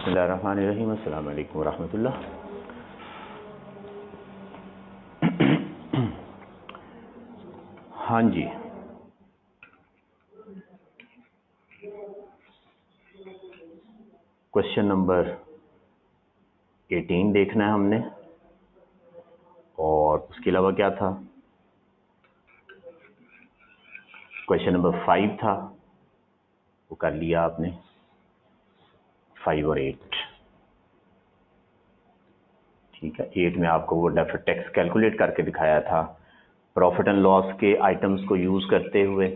बिस्मिल्लाहिर्रहमानिर्रहीम। अस्सलाम वालेकुम वरहमतुल्लाह। हाँ जी, क्वेश्चन नंबर 18 देखना है हमने, और उसके अलावा क्या था, क्वेश्चन नंबर 5 था, वो कर लिया आपने, 5 और 8। ठीक है, 8 में आपको वो डेफर्ड टैक्स कैलकुलेट करके दिखाया था प्रॉफिट एंड लॉस के आइटम्स को यूज करते हुए।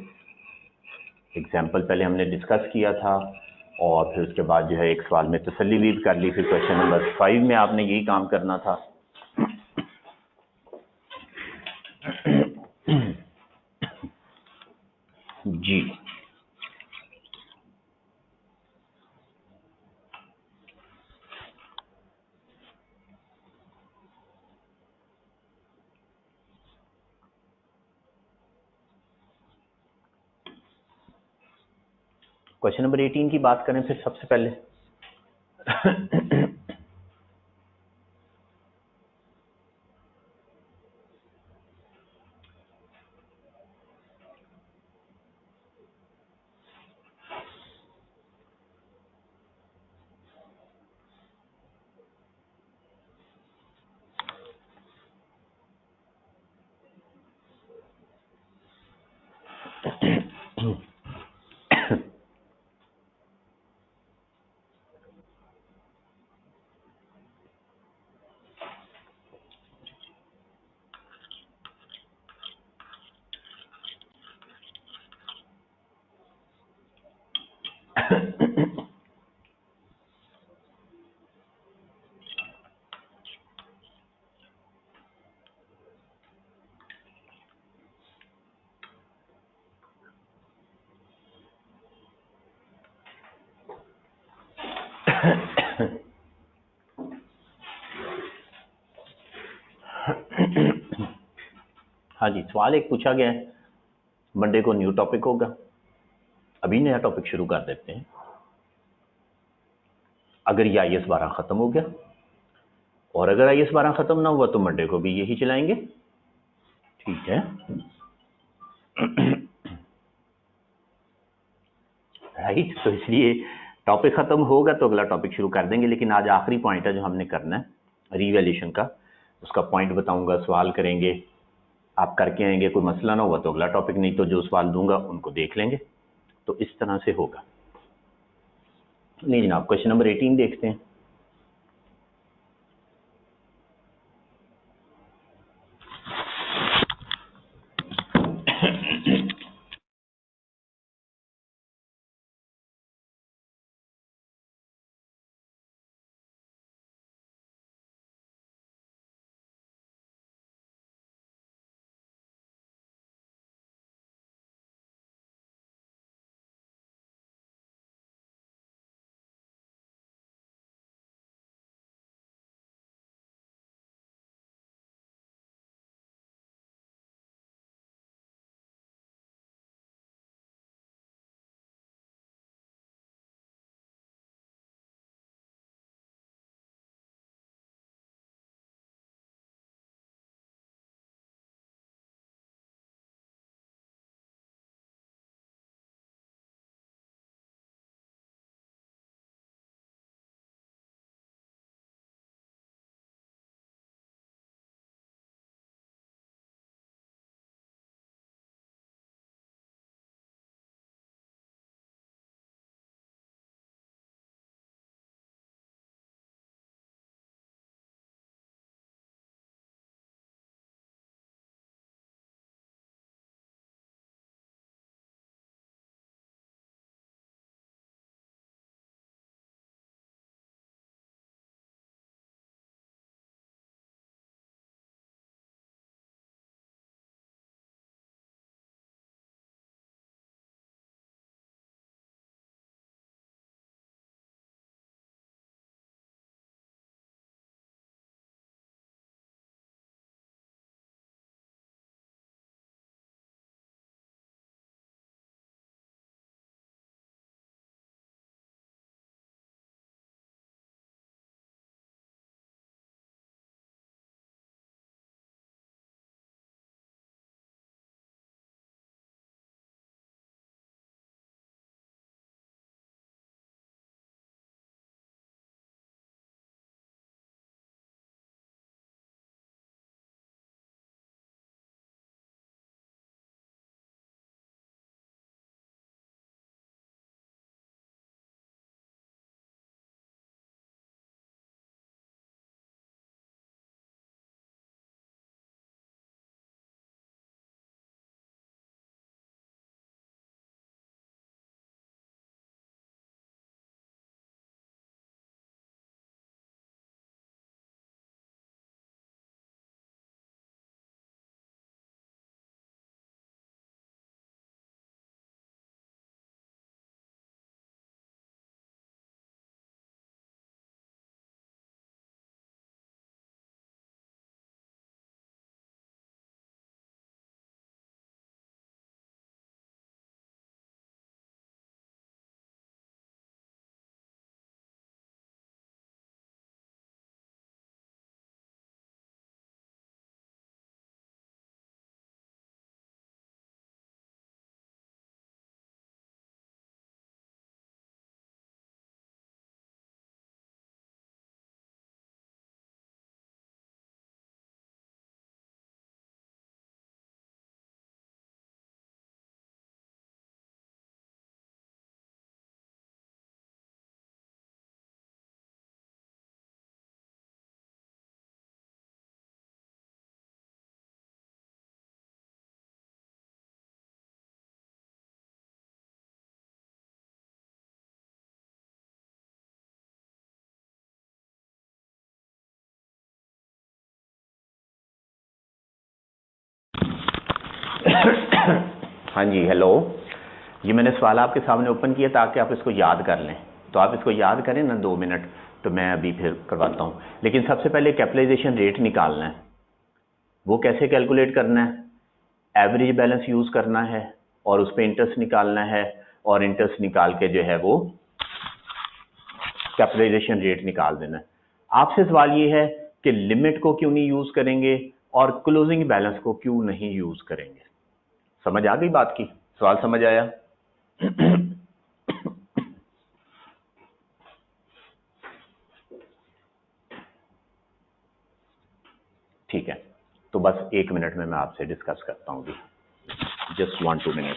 एग्जाम्पल पहले हमने डिस्कस किया था, और फिर उसके बाद जो है एक सवाल में तसल्ली भी कर ली। फिर क्वेश्चन नंबर 5 में आपने यही काम करना था। जी, क्वेश्चन नंबर 18 की बात करें फिर सबसे पहले। हाँ जी, सवाल एक पूछा गया है, मंडे को न्यू टॉपिक होगा। अभी नया टॉपिक शुरू कर देते हैं। अगर ये IS 12 खत्म हो गया, और अगर IS 12 खत्म ना हुआ तो मंडे को भी यही चलाएंगे। ठीक है, राइट। तो इसलिए टॉपिक खत्म होगा तो अगला टॉपिक शुरू कर देंगे, लेकिन आज आखिरी पॉइंट है जो हमने करना है रीवैल्यूएशन का। उसका पॉइंट बताऊंगा, सवाल करेंगे, आप करके आएंगे। कोई मसला ना हुआ तो अगला टॉपिक, नहीं तो जो सवाल दूंगा उनको देख लेंगे। तो इस तरह से होगा। नहीं जनाब, क्वेश्चन नंबर 18 देखते हैं। हाँ जी, हेलो। ये मैंने सवाल आपके सामने ओपन किया ताकि आप इसको याद कर लें, तो आप इसको याद करें ना 2 मिनट, तो मैं अभी फिर करवाता हूँ। लेकिन सबसे पहले कैपिटलाइजेशन रेट निकालना है। वो कैसे कैलकुलेट करना है? एवरेज बैलेंस यूज करना है और उस पर इंटरेस्ट निकालना है, और इंटरेस्ट निकाल के जो है वो कैपिटलाइजेशन रेट निकाल देना है। आपसे सवाल ये है कि लिमिट को क्यों नहीं यूज करेंगे और क्लोजिंग बैलेंस को क्यों नहीं यूज करेंगे। समझ आ गई बात की? सवाल समझ आया? ठीक है, तो बस 1 मिनट में मैं आपसे डिस्कस करता हूँ, जस्ट 1-2 मिनट।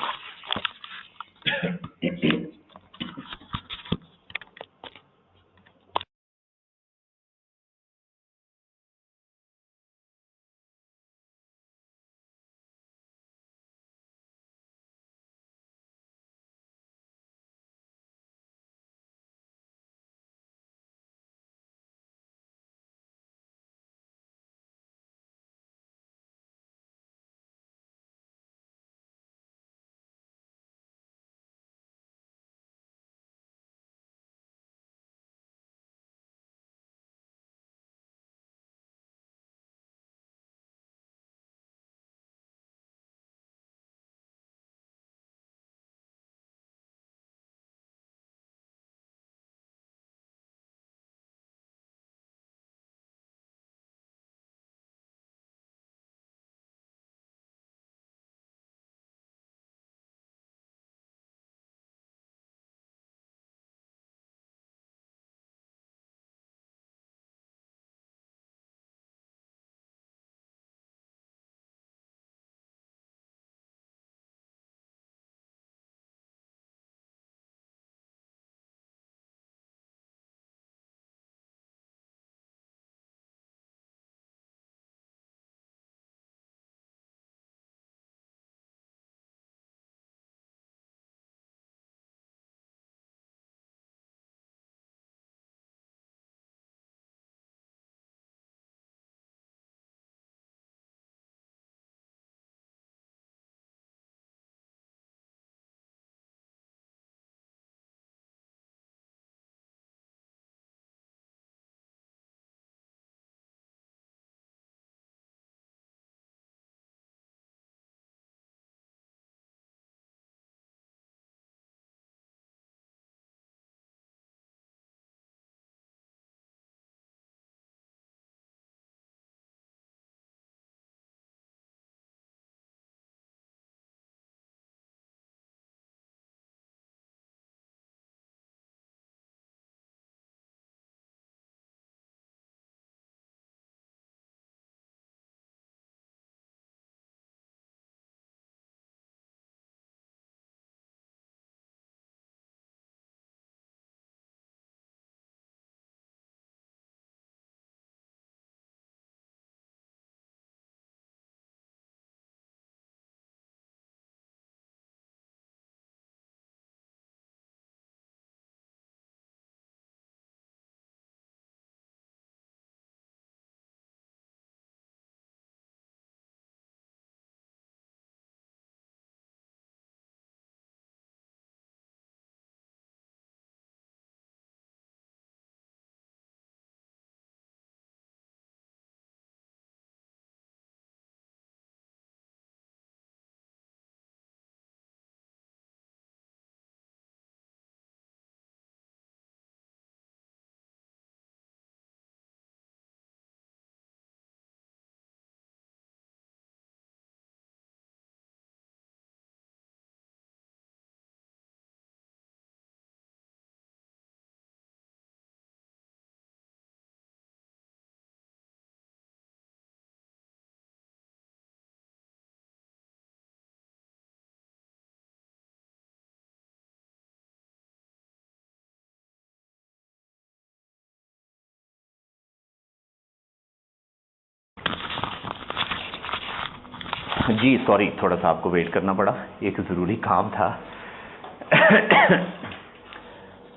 जी सॉरी, थोड़ा सा आपको वेट करना पड़ा, एक ज़रूरी काम था।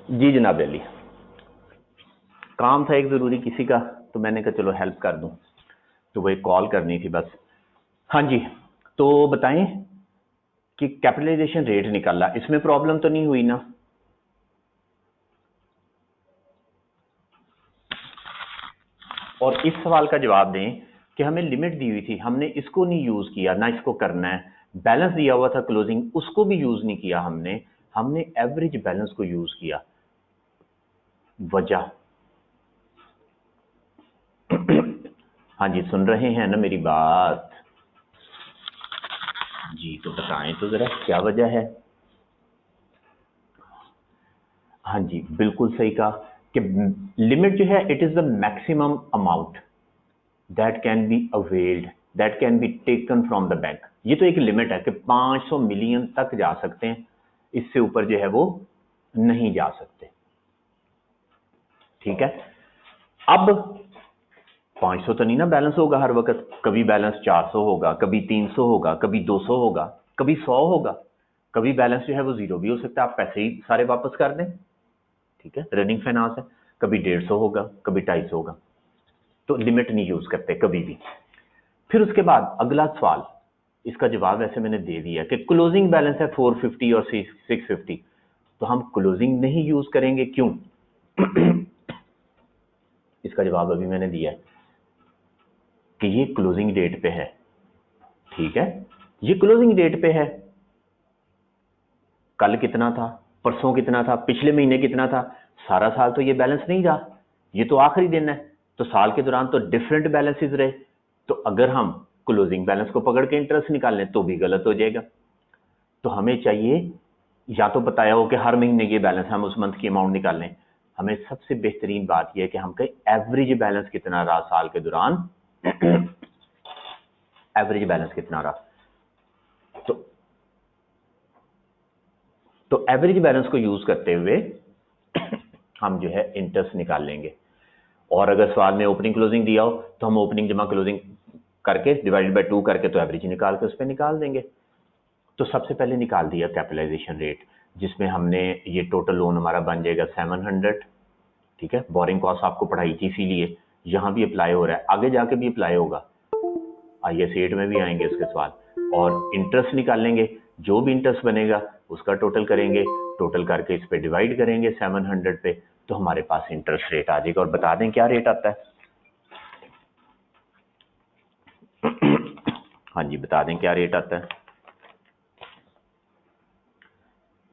जी जनाब अली, काम था एक ज़रूरी किसी का, तो मैंने कहा चलो हेल्प कर दूं, तो वही कॉल करनी थी बस। हाँ जी, तो बताएं कि कैपिटलाइजेशन रेट निकाला, इसमें प्रॉब्लम तो नहीं हुई ना? और इस सवाल का जवाब दें कि हमें लिमिट दी हुई थी, हमने इसको नहीं यूज किया, ना इसको करना है। बैलेंस दिया हुआ था क्लोजिंग, उसको भी यूज नहीं किया हमने हमने एवरेज बैलेंस को यूज किया। वजह हाँ जी, सुन रहे हैं ना मेरी बात? जी तो बताएं तो जरा क्या वजह है। हाँ जी, बिल्कुल सही कहा कि लिमिट जो है, it is the maximum amount that can be availed, that can be taken from the bank. ये तो एक लिमिट है कि 500 मिलियन तक जा सकते हैं, इससे ऊपर जो है वो नहीं जा सकते। ठीक है, अब 500 तो नहीं ना बैलेंस होगा हर वक्त, कभी बैलेंस 400 होगा, कभी 300 होगा, कभी 200 होगा, कभी 100 होगा, कभी बैलेंस जो है वो जीरो भी हो सकता है, आप पैसे ही सारे वापस कर दें। ठीक है, रनिंग फाइनेंस है, कभी 150 होगा, कभी 250 होगा, तो लिमिट नहीं यूज करते कभी भी। फिर उसके बाद अगला सवाल, इसका जवाब वैसे मैंने दे दिया कि क्लोजिंग बैलेंस है 450 और 650, तो हम क्लोजिंग नहीं यूज करेंगे, क्यों? इसका जवाब अभी मैंने दिया है कि ये क्लोजिंग डेट पे है। ठीक है, ये क्लोजिंग डेट पे है। कल कितना था, परसों कितना था, पिछले महीने कितना था, सारा साल तो ये बैलेंस नहीं रहा, ये तो आखिरी दिन है, तो साल के दौरान तो डिफरेंट बैलेंसेस रहे। तो अगर हम क्लोजिंग बैलेंस को पकड़ के इंटरेस्ट निकाल लें तो भी गलत हो जाएगा। तो हमें चाहिए, या तो बताया हो कि हर महीने ये बैलेंस, हम उस मंथ की अमाउंट निकाल लें। हमें सबसे बेहतरीन बात यह है कि हम कहें एवरेज बैलेंस कितना रहा साल के दौरान, एवरेज बैलेंस कितना रहा। तो एवरेज बैलेंस को यूज करते हुए हम जो है इंटरेस्ट निकाल लेंगे। और अगर सवाल में ओपनिंग क्लोजिंग दिया हो तो हम ओपनिंग जमा क्लोजिंग करके डिवाइडेड बाय 2 करके तो एवरेज निकाल के उस पर निकाल देंगे। तो सबसे पहले निकाल दिया कैपिटलाइजेशन रेट, जिसमें हमने ये टोटल लोन हमारा बन जाएगा 700। ठीक है, बोरिंग कॉस्ट आपको पढ़ाई थी इसीलिए यहां भी अप्लाई हो रहा है, आगे जाके भी अप्लाई होगा, IAS 8 में भी आएंगे इसके सवाल। और इंटरेस्ट निकाल लेंगे, जो भी इंटरेस्ट बनेगा उसका टोटल करेंगे, टोटल करके इस पे डिवाइड करेंगे 700 पे, तो हमारे पास इंटरेस्ट रेट आ जाएगा। और बता दें क्या रेट आता है? हाँ जी, बता दें क्या रेट आता है?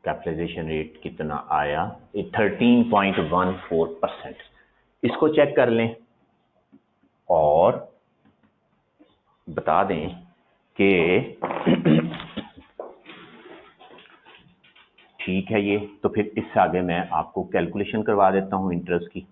कैपिटलाइजेशन रेट कितना आया? 13.14%। इसको चेक कर लें और बता दें कि ठीक है ये, तो फिर इससे आगे मैं आपको कैलकुलेशन करवा देता हूं इंटरेस्ट की।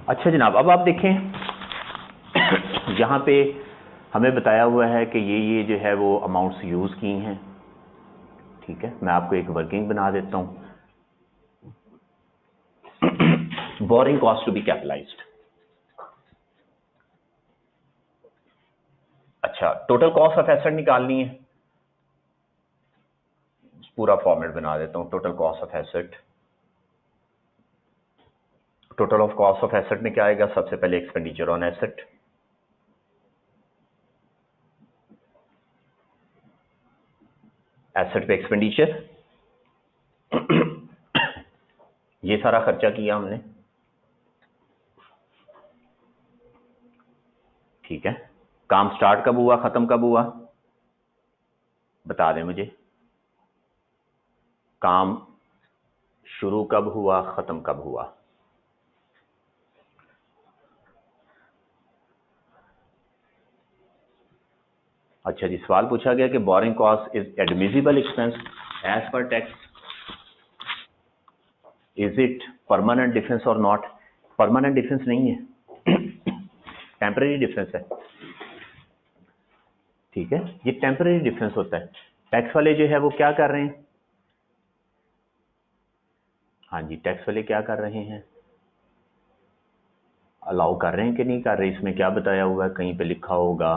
अच्छा जनाब, अब आप देखें यहाँ पे हमें बताया हुआ है कि ये जो है वो अमाउंट्स यूज की हैं। ठीक है, मैं आपको एक वर्किंग बना देता हूँ। Boring cost to be capitalised. अच्छा, टोटल कॉस्ट ऑफ एसेट निकालनी है, पूरा फॉर्मेट बना देता हूँ। Total cost of asset, total of cost of asset में क्या आएगा? सबसे पहले एक्सपेंडिचर ऑन एसेट, एसेट पे एक्सपेंडिचर, ये सारा खर्चा किया हमने। ठीक है, काम स्टार्ट कब हुआ, खत्म कब हुआ, बता दें मुझे। काम शुरू कब हुआ, खत्म कब हुआ? अच्छा जी, सवाल पूछा गया कि boring cost is admissible expense as per tax, is it permanent difference और नॉट? परमानेंट डिफरेंस नहीं है, टेम्पररी डिफरेंस है। ठीक है, ये टेम्पररी डिफरेंस होता है। टैक्स वाले जो है वो क्या कर रहे हैं? हाँ जी, टैक्स वाले क्या कर रहे हैं? अलाउ कर रहे हैं कि नहीं कर रहे? इसमें क्या बताया हुआ है? कहीं पे लिखा होगा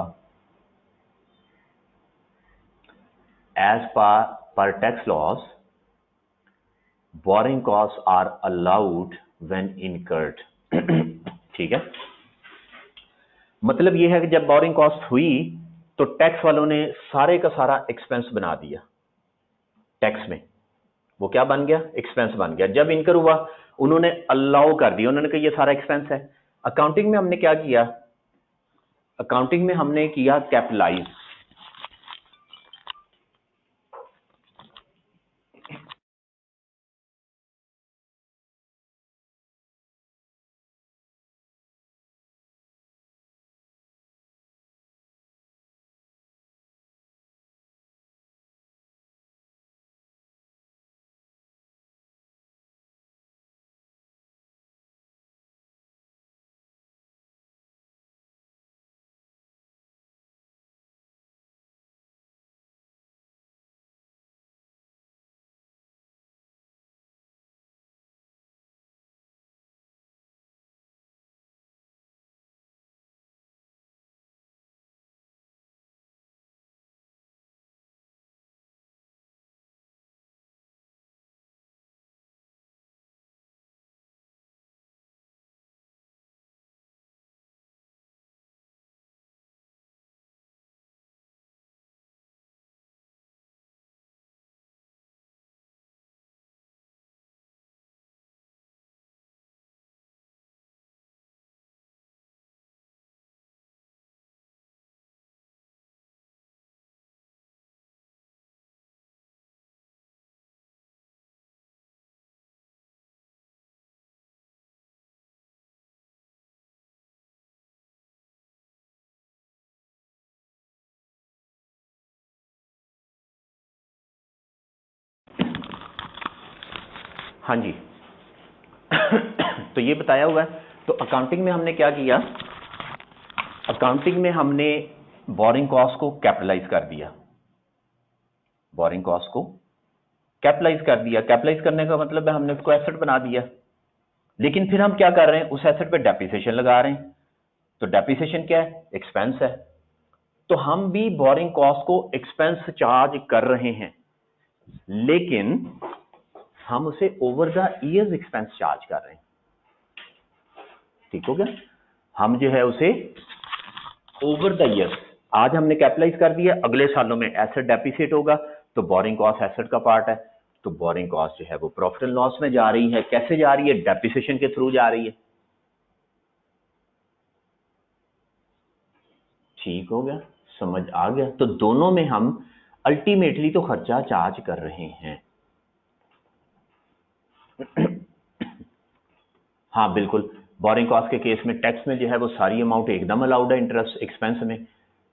as per tax loss boring cost are allowed when incurred. ठीक है, मतलब ये है कि जब बोरिंग कॉस्ट हुई तो टैक्स वालों ने सारे का सारा एक्सपेंस बना दिया। टैक्स में वो क्या बन गया? एक्सपेंस बन गया। जब इनकर हुआ उन्होंने अलाउ कर दिया, उन्होंने कहा ये सारा एक्सपेंस है। अकाउंटिंग में हमने क्या किया? अकाउंटिंग में हमने किया कैपिटलाइज। हाँ जी, तो ये बताया हुआ है। तो अकाउंटिंग में हमने क्या किया? अकाउंटिंग में हमने बोरिंग कॉस्ट को कैपिटलाइज कर दिया। बोरिंग कॉस्ट को कैपिटलाइज कर दिया। कैपिटलाइज करने का मतलब है हमने उसको एसेट बना दिया। लेकिन फिर हम क्या कर रहे हैं? उस एसेट पे डेप्रिसिएशन लगा रहे हैं। तो डेप्रिसिएशन क्या है? एक्सपेंस है। तो हम भी बोरिंग कॉस्ट को एक्सपेंस चार्ज कर रहे हैं, लेकिन हम उसे over the years expense charge कर रहे हैं। ठीक हो गया? हम जो है उसे ओवर द ईयर्स, आज हमने कैपिटलाइज कर दिया, अगले सालों में एसेट डेप्रिसिएट होगा तो बोरिंग कॉस्ट एसेट का पार्ट है, तो बोरिंग कॉस्ट जो है वो प्रॉफिट एंड लॉस में जा रही है। कैसे जा रही है? डेप्रिसिएशन के थ्रू जा रही है। ठीक हो गया? समझ आ गया? तो दोनों में हम अल्टीमेटली तो खर्चा चार्ज कर रहे हैं। हाँ बिल्कुल, बोरिंग कॉस्ट के केस में टैक्स में जो है वो सारी अमाउंट एकदम अलाउड है इंटरेस्ट एक्सपेंस में,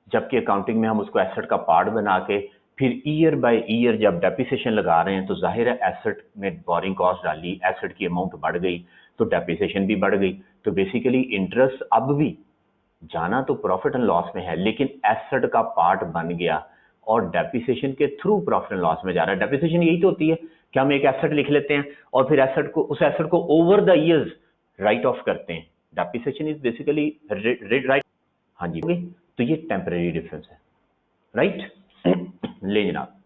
जबकि अकाउंटिंग में हम उसको एसेट का पार्ट बना के फिर ईयर बाय ईयर जब डेप्रिसिएशन लगा रहे हैं तो जाहिर है एसेट में बोरिंग कॉस्ट डाली, एसेट की अमाउंट बढ़ गई तो डेप्रिसिएशन भी बढ़ गई। तो बेसिकली इंटरेस्ट अब भी जाना तो प्रॉफिट एंड लॉस में है, लेकिन एसेट का पार्ट बन गया और डेप्रिसिएशन के थ्रू प्रॉफिट एंड लॉस में जा रहा है। डेप्रिसिएशन यही तो होती है कि हम एक एसेट लिख लेते हैं और फिर उस एसेट को over the years right of करते हैं। Depreciation is basically right. हाँ जी, तो ये टेम्परेरी डिफरेंस है, राइट। ले जनाब,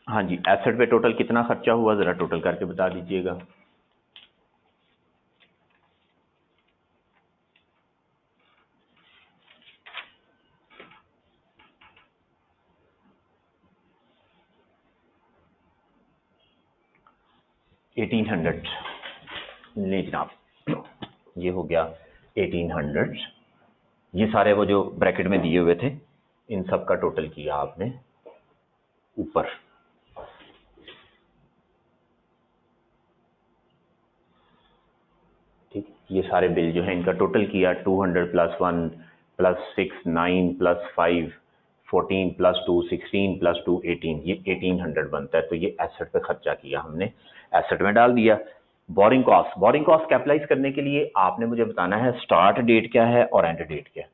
हाँ जी, एसेट पे टोटल कितना खर्चा हुआ जरा टोटल करके बता दीजिएगा। $1800 ले जनाब, ये हो गया 1800। ये सारे वो जो ब्रैकेट में दिए हुए थे इन सब का टोटल किया आपने ऊपर। ठीक, ये सारे बिल जो है इनका टोटल किया 200 + 1 + 6 9 + 5 14 + 2 16 + 2 18, ये 1800 बनता है। तो ये एसेट पे खर्चा किया हमने, एसेट में डाल दिया। बोरिंग कॉस्ट कैपिटलाइज करने के लिए आपने मुझे बताना है स्टार्ट डेट क्या है और एंड डेट क्या है,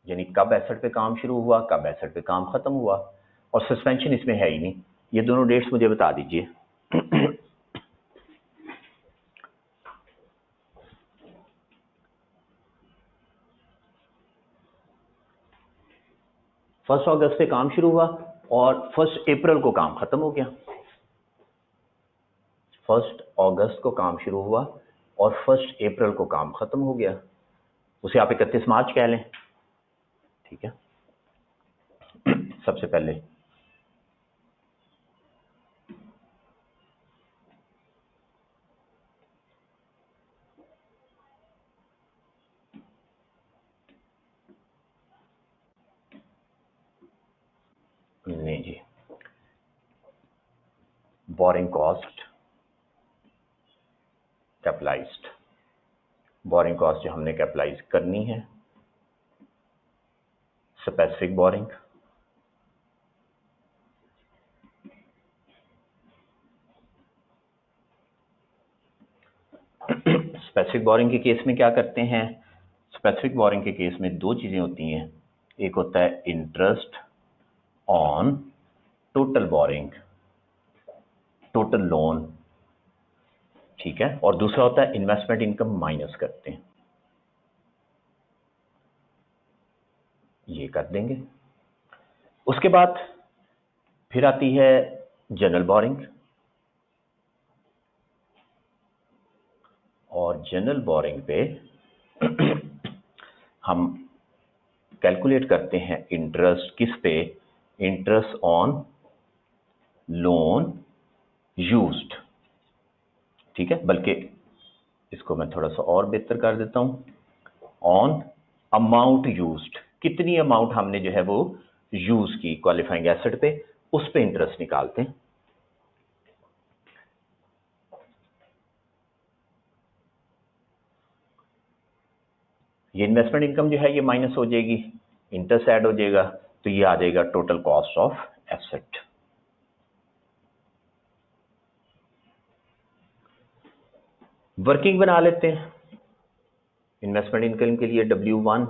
यानी कब एसेट पे काम शुरू हुआ, कब एसेट पे काम खत्म हुआ, और सस्पेंशन इसमें है ही नहीं। ये दोनों डेट्स मुझे बता दीजिए। फर्स्ट अगस्त पे काम शुरू हुआ और 1 अप्रैल को काम खत्म हो गया। 1 अगस्त को काम शुरू हुआ और 1 अप्रैल को काम खत्म हो गया। उसे आप 31 मार्च कह लें, ठीक है। सबसे पहले नहीं जी, borrowing cost capitalized, borrowing cost जो हमने कैपिटलाइज करनी है, स्पेसिफिक बोरिंग, स्पेसिफिक बोरिंग के केस में क्या करते हैं, स्पेसिफिक बोरिंग के केस में दो चीजें होती हैं। एक होता है interest on total boring, total loan, ठीक है, और दूसरा होता है इन्वेस्टमेंट इनकम माइनस करते हैं, ये कर देंगे। उसके बाद फिर आती है जनरल बोरिंग, और जनरल बोरिंग पे हम कैलकुलेट करते हैं इंटरेस्ट किस पे, इंटरेस्ट ऑन लोन यूज्ड, ठीक है। बल्कि इसको मैं थोड़ा सा और बेहतर कर देता हूं, ऑन अमाउंट यूज्ड, कितनी अमाउंट हमने जो है वो यूज की क्वालिफाइंग एसेट पे, उस पे इंटरेस्ट निकालते हैं। ये इन्वेस्टमेंट इनकम जो है ये माइनस हो जाएगी, इंटरेस्ट ऐड हो जाएगा, तो ये आ जाएगा total cost of asset. Working बना लेते हैं, इन्वेस्टमेंट इनकम के लिए W1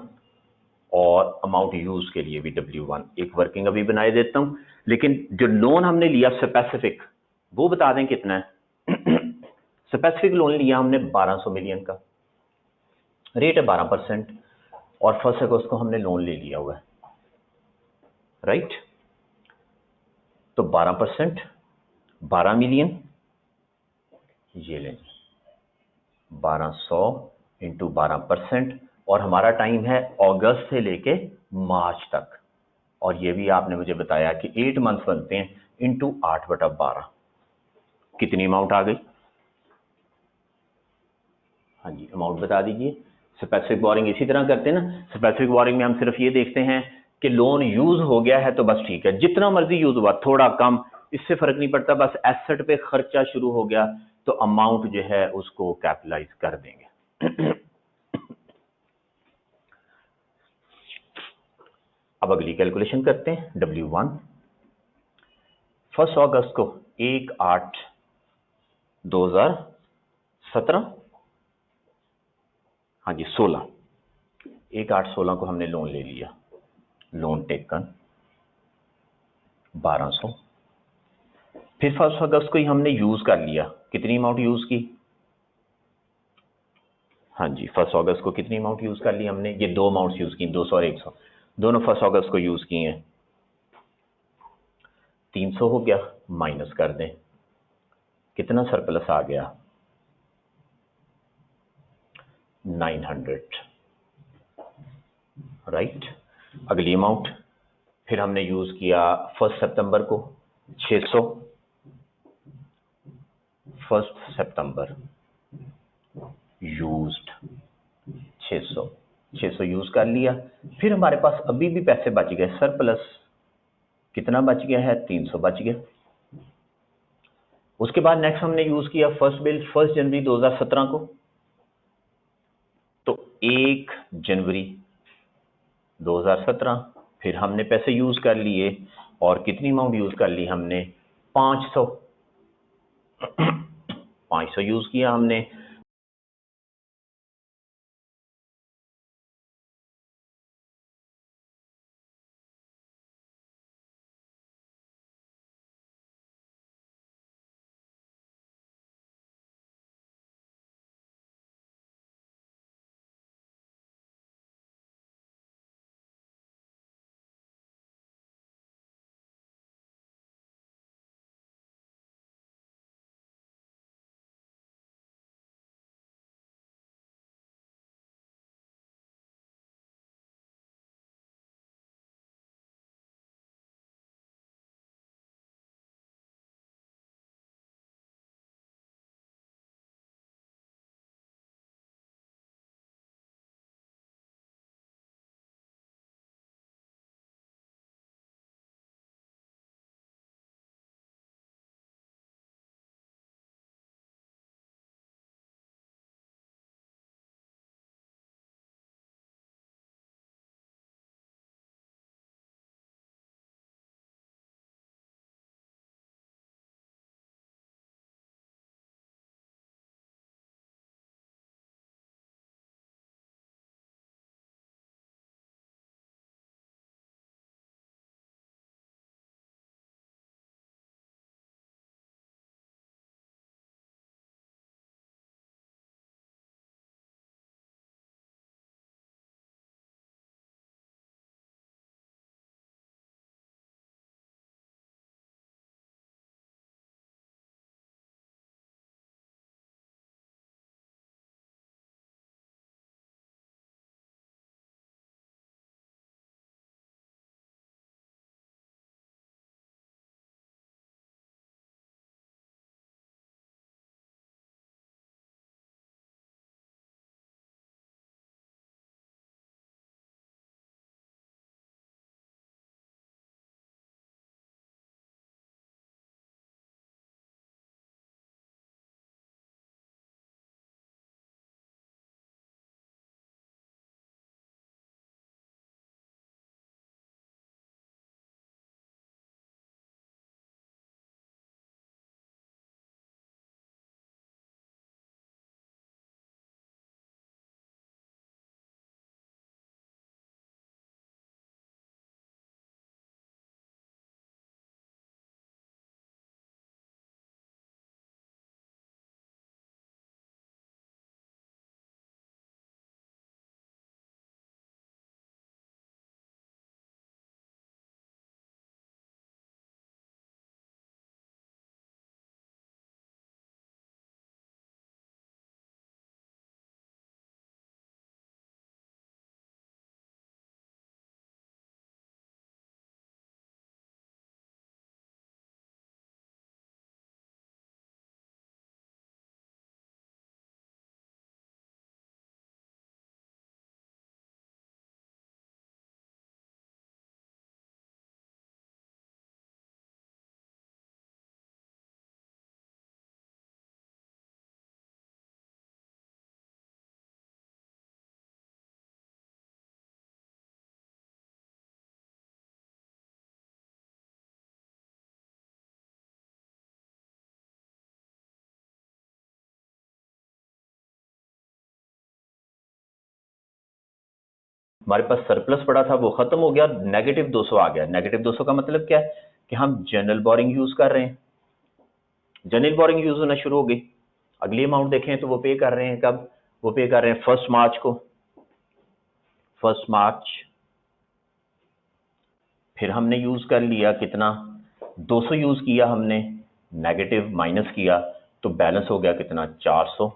और अमाउंट यूज के लिए भी W1। एक वर्किंग अभी बनाए देता हूं, लेकिन जो लोन हमने लिया स्पेसिफिक वो बता दें कितना है। स्पेसिफिक लोन लिया हमने 1200 मिलियन का, रेट है 12%, और 1 अगस्त को हमने लोन ले लिया हुआ है, राइट। तो 12%, 12 मिलियन, ये लें 1200 इंटू 12%, और हमारा टाइम है अगस्त से लेके मार्च तक, और ये भी आपने मुझे बताया कि 8 मंथ्स बनते हैं इंटू 8/12, कितनी अमाउंट आ गई। हाँ जी, अमाउंट बता दीजिए। स्पेसिफिक बोरिंग इसी तरह करते हैं ना, स्पेसिफिक बोरिंग में हम सिर्फ ये देखते हैं कि लोन यूज हो गया है तो बस ठीक है, जितना मर्जी यूज हुआ थोड़ा कम इससे फर्क नहीं पड़ता, बस एसेट पे खर्चा शुरू हो गया तो अमाउंट जो है उसको कैपिटलाइज कर देंगे। अब अगली कैलकुलेशन करते हैं। W1 1 अगस्त को 1/8/2017, हाँ जी 16, 1/8/16 को हमने लोन ले लिया, लोन टेकन 1200। फिर 1 अगस्त को ही हमने यूज कर लिया, कितनी अमाउंट यूज की, हाँ जी 1 अगस्त को कितनी अमाउंट यूज कर ली हमने, ये दो अमाउंट्स यूज की, 200 और 100, दोनों 1 अगस्त को यूज किए हैं। 300 हो गया, माइनस कर दें, कितना सरप्लस आ गया, 900, राइट। अगली अमाउंट फिर हमने यूज किया 1 सितंबर को 600, 1 सितंबर यूज्ड 600 यूज कर लिया। फिर हमारे पास अभी भी पैसे बच गए, सरप्लस कितना बच गया है, 300 बच गया। उसके बाद नेक्स्ट हमने यूज किया फर्स्ट बिल 1 जनवरी 2017 को, तो 1 जनवरी 2017 फिर हमने पैसे यूज कर लिए, और कितनी अमाउंट यूज कर ली हमने, 500 500 यूज किया हमने। हमारे पास सरप्लस पड़ा था वो खत्म हो गया, नेगेटिव 200 आ गया। नेगेटिव 200 का मतलब क्या है कि हम जनरल बोरिंग यूज कर रहे हैं, जनरल बोरिंग यूज होना शुरू हो गई। अगली अमाउंट देखें तो वो पे कर रहे हैं कब, वो पे कर रहे हैं 1 मार्च को, 1 मार्च। फिर हमने यूज कर लिया कितना, 200 यूज किया हमने, नेगेटिव माइनस किया तो बैलेंस हो गया कितना, 400।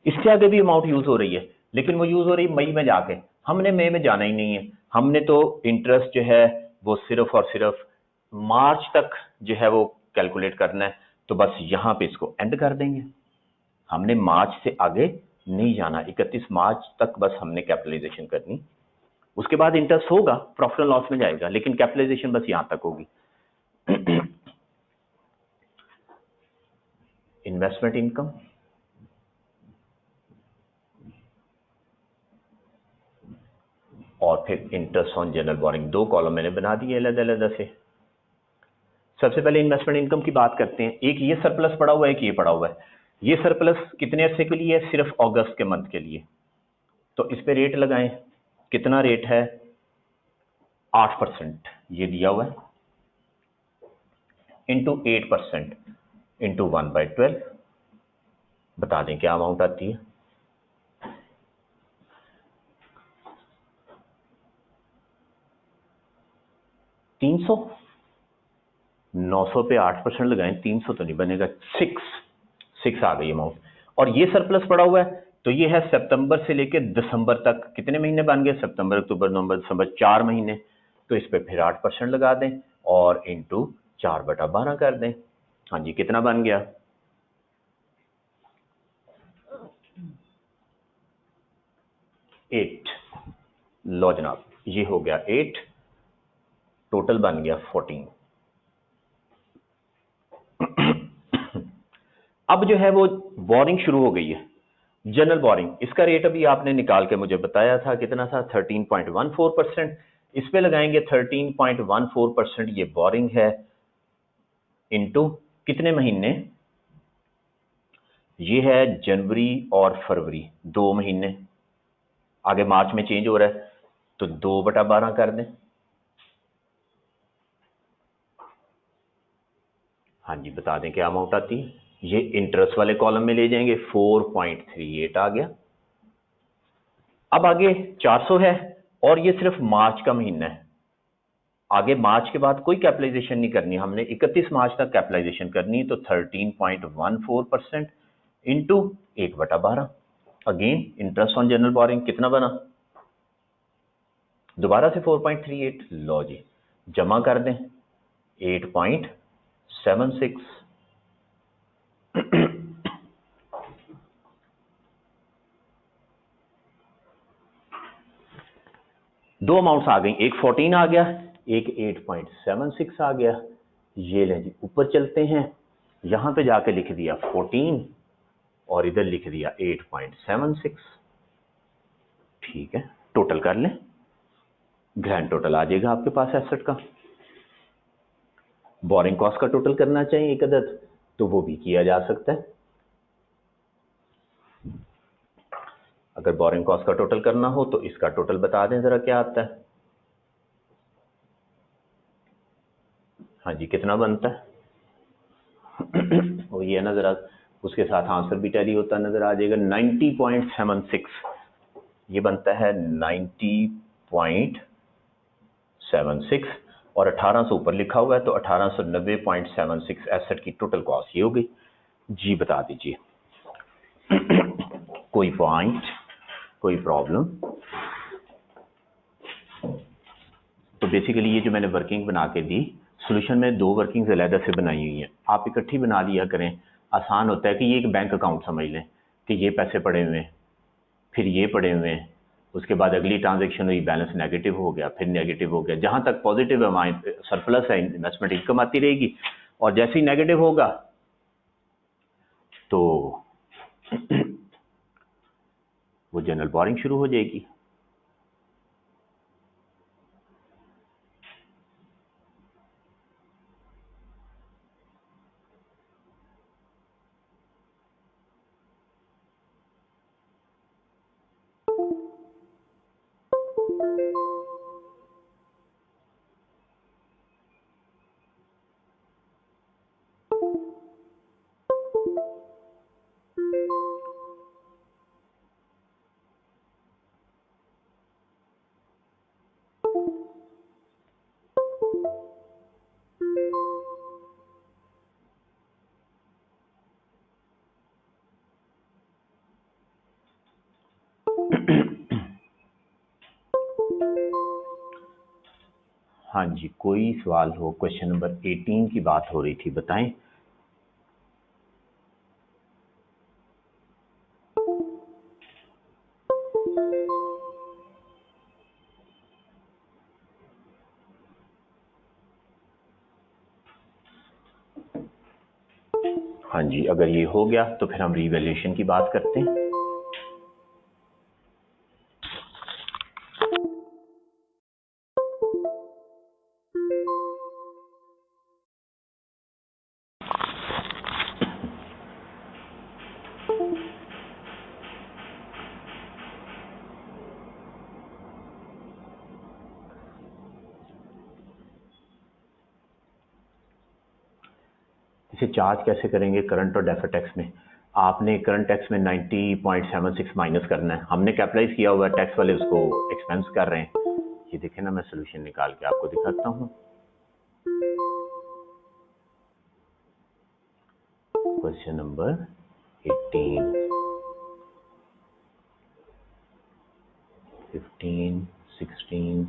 इससे आगे भी अमाउंट यूज हो रही है, लेकिन वो यूज हो रही है मई में जाके, हमने मई में जाना ही नहीं है। हमने तो इंटरेस्ट जो है वो सिर्फ और सिर्फ मार्च तक जो है वो कैलकुलेट करना है, तो बस यहां पे इसको एंड कर देंगे। हमने मार्च से आगे नहीं जाना, 31 मार्च तक बस हमने कैपिटलाइजेशन करनी। उसके बाद इंटरेस्ट होगा, प्रॉफिट एंड लॉस में जाएगा, लेकिन कैपिटलाइजेशन बस यहां तक होगी। इन्वेस्टमेंट इनकम और फिर इंटरेस्ट ऑन जनरल बोरिंग, दो कॉलम मैंने बना दिए अलग अलग से। सबसे पहले इन्वेस्टमेंट इनकम की बात करते हैं। एक ये सरप्लस पड़ा हुआ है, एक ये पड़ा हुआ है। ये सरप्लस कितने अरसे के लिए है, सिर्फ अगस्त के मंथ के लिए। तो इस पे रेट लगाएं, कितना रेट है, 8% ये दिया हुआ है, इंटू 8% इंटू 1/12, बता दें क्या अमाउंट आती है। 300, 900 पे 8% लगाएं, 300 तो नहीं बनेगा, 6 आ गई अमाउंट। और ये सरप्लस पड़ा हुआ है, तो ये है सितंबर से लेकर दिसंबर तक, कितने महीने बन गए, सितंबर अक्टूबर नवंबर दिसंबर, 4 महीने। तो इस पे फिर 8% लगा दें और इंटू 4/12 कर दें। हाँ जी, कितना बन गया, 8। लो जनाब, ये हो गया 8, टोटल बन गया 14। अब जो है वो बोरिंग शुरू हो गई है, जनरल बोरिंग। इसका रेट अभी आपने निकाल के मुझे बताया था, कितना था, 13.14%। इस पे लगाएंगे 13.14%, ये बोरिंग है, इनटू कितने महीने, ये है जनवरी और फरवरी, 2 महीने। आगे मार्च में चेंज हो रहा है, तो 2/12 कर दें। हाँ जी, बता दें क्या अमाउंट आती है। ये इंटरेस्ट वाले कॉलम में ले जाएंगे, 4.38 आ गया। अब आगे 400 है, और ये सिर्फ मार्च का महीना है। आगे मार्च के बाद कोई कैपिटलाइजेशन नहीं करनी, हमने 31 मार्च तक कैपिटलाइजेशन करनी है। तो 13.14% into 1/12। Again interest on general boring कितना बना, दोबारा से 4.38, लो जी जमा कर दें, 8.76। दो अमाउंट्स आ गई, एक 14 आ गया, एक 8.76 आ गया। ये लें जी, ऊपर चलते हैं, यहां पे जाके लिख दिया 14 और इधर लिख दिया 8.76। ठीक है, टोटल कर लें, ग्रैंड टोटल आ जाएगा आपके पास एसेट का। बोरिंग कॉस्ट का टोटल करना चाहिए एक अदद, तो वो भी किया जा सकता है। अगर बोरिंग कॉस्ट का टोटल करना हो तो इसका टोटल बता दें जरा क्या आता है। हाँ जी, कितना बनता है, वो ये ना जरा उसके साथ आंसर भी टैली होता नजर आ जाएगा, 90.76। ये बनता है 90.76 और 1800 ऊपर लिखा हुआ है, तो 1890.76 एसेट की टोटल कॉस्ट ये हो गई जी। बता दीजिए कोई पॉइंट, कोई प्रॉब्लम। तो बेसिकली ये जो मैंने वर्किंग बना के दी, सॉल्यूशन में 2 वर्किंग्स अलग से बनाई हुई हैं, आप इकट्ठी बना लिया करें, आसान होता है। कि ये एक बैंक अकाउंट समझ लें कि ये पैसे पड़े हुए हैं, फिर ये पड़े हुए हैं, उसके बाद अगली ट्रांजैक्शन हुई, बैलेंस नेगेटिव हो गया, फिर नेगेटिव हो गया, जहां तक पॉजिटिव अमाउंट सरप्लस है इन्वेस्टमेंट इनकम आती रहेगी, और जैसे ही नेगेटिव होगा तो वो जनरल बोरिंग शुरू हो जाएगी। हाँ जी, कोई सवाल हो? क्वेश्चन नंबर 18 की बात हो रही थी, बताएं। हाँ जी, अगर ये हो गया तो फिर हम रीवैल्यूएशन की बात करते हैं। इसे चार्ज कैसे करेंगे करंट और डेफर्ड टैक्स में? आपने करंट टैक्स में 90.76 माइनस करना है। हमने कैपिटलाइज किया हुआ टैक्स वाले उसको एक्सपेंस कर रहे हैं। ये देखें ना, मैं सोल्यूशन निकाल के आपको दिखाता हूँ। Question number 18, 15, 16,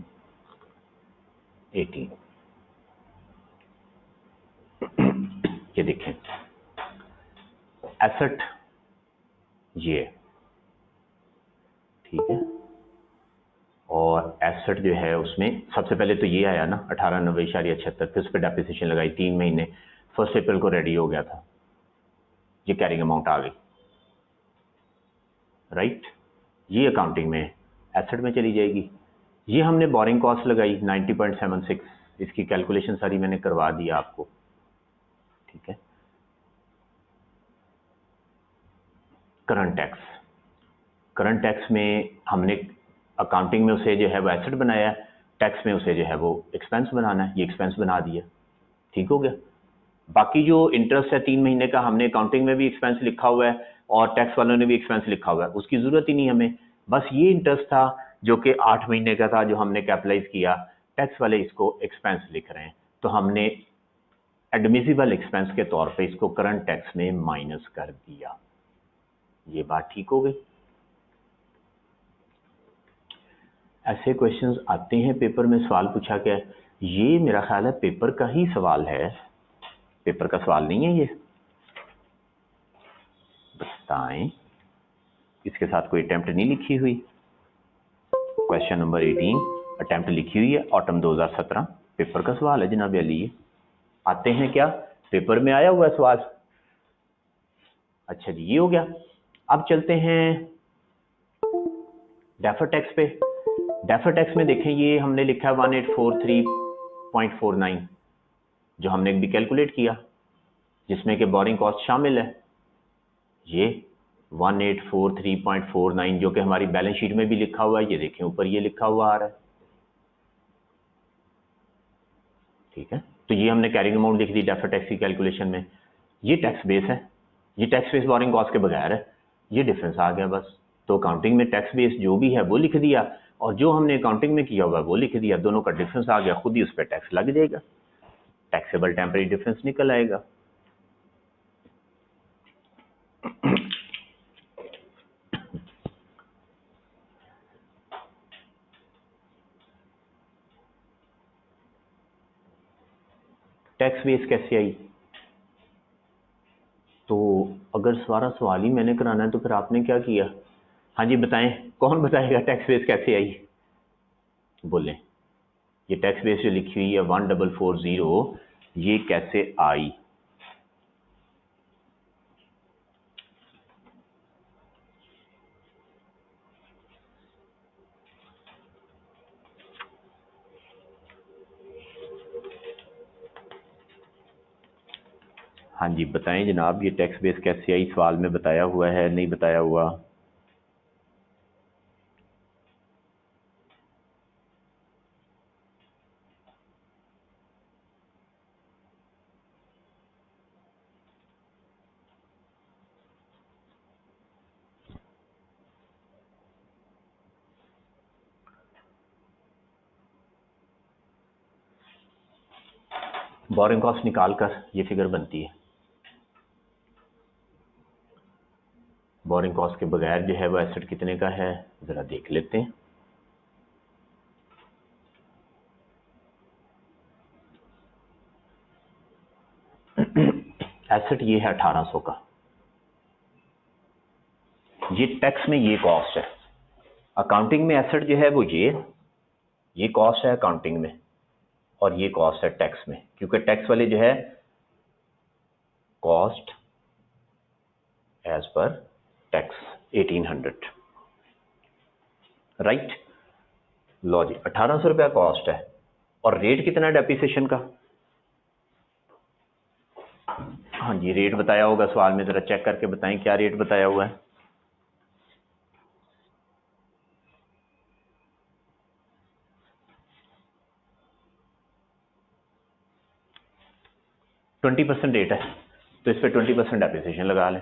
18। ये देखें, एसेट ये, ठीक है, और एसेट जो है उसमें सबसे पहले तो ये आया ना 1890.76, फिर उस पर डेप्रिसिएशन लगाई 3 महीने, 1 अप्रैल को रेडी हो गया था, ये कैरिंग अमाउंट आ गई, राइट। ये अकाउंटिंग में एसेट में चली जाएगी। ये हमने बोरिंग कॉस्ट लगाई 90.76, इसकी कैलकुलेशन सारी मैंने करवा दी आपको, ठीक है। करंट टैक्स, करंट टैक्स में हमने अकाउंटिंग में उसे जो है वो एसेट बनाया है, टैक्स में उसे जो है वो एक्सपेंस बनाना है, ये एक्सपेंस बना दिया, ठीक हो गया। बाकी जो इंटरेस्ट है 3 महीने का, हमने अकाउंटिंग में भी एक्सपेंस लिखा हुआ है और टैक्स वालों ने भी एक्सपेंस लिखा हुआ है, उसकी जरूरत ही नहीं हमें। बस ये इंटरेस्ट था जो कि 8 महीने का था, जो हमने कैपिटलाइज किया, टैक्स वाले इसको एक्सपेंस लिख रहे हैं, तो हमने एडमिसिबल एक्सपेंस के तौर पे इसको करंट टैक्स में माइनस कर दिया। ये बात ठीक हो गई। ऐसे क्वेश्चंस आते हैं पेपर में, सवाल पूछा गया, ये मेरा ख्याल है पेपर का ही सवाल है, पेपर का सवाल नहीं है ये, बताएं। इसके साथ कोई अटेम्प्ट नहीं लिखी हुई। क्वेश्चन नंबर 18 अटेम्प्ट लिखी हुई है, ऑटम 2017, पेपर का सवाल है जनाब अली। ये आते हैं क्या, पेपर में आया हुआ सवाल। अच्छा जी, ये हो गया। अब चलते हैं डेफर टैक्स पे। डेफर टैक्स में देखें, ये हमने लिखा है 1843.49, जो हमने भी कैलकुलेट किया, जिसमें कि बोरिंग कॉस्ट शामिल है। ये 1843.49 जो कि हमारी बैलेंस शीट में भी लिखा हुआ है, ये देखें ऊपर ये लिखा हुआ आ रहा है, ठीक है। तो ये हमने कैरिंग अमाउंट लिख दी डेफर टैक्स की कैलकुलेशन में। ये टैक्स बेस है, ये टैक्स बेस बोरिंग कॉस्ट के बगैर है, ये डिफरेंस आ गया बस। तो अकाउंटिंग में टैक्स बेस जो भी है वो लिख दिया, और जो हमने अकाउंटिंग में किया हुआ है वो लिख दिया, दोनों का डिफरेंस आ गया, खुद ही उस पर टैक्स लग जाएगा, टैक्सेबल टेम्परेरी डिफरेंस निकल आएगा। टैक्स बेस कैसे आई? तो अगर सारा सवाल ही मैंने कराना है तो फिर आपने क्या किया? हाँ जी बताएं, कौन बताएगा टैक्स बेस कैसे आई? बोलें। ये टैक्स बेस जो लिखी हुई है 1440, ये कैसे आई? हाँ जी बताएं जनाब, ये टैक्स बेस कैसे आई? सवाल में बताया हुआ है, नहीं बताया हुआ? बोरिंग कॉस्ट निकाल कर ये फिगर बनती है। बोरिंग कॉस्ट के बगैर जो है वो एसेट कितने का है, जरा देख लेते हैं। एसेट ये है 1800 का, ये टैक्स में ये कॉस्ट है। अकाउंटिंग में एसेट जो है वो ये कॉस्ट है अकाउंटिंग में, और ये कॉस्ट है टैक्स में, क्योंकि टैक्स वाले जो है cost as per tax 1800, right. लो जी, 1800 रुपया कॉस्ट है, और रेट कितना डेप्रिसिएशन का? हाँ जी, रेट बताया होगा सवाल में, जरा चेक करके बताएं क्या रेट बताया हुआ है। %20 रेट है, तो इस पर 20% डेप्रिसिएशन लगा लें।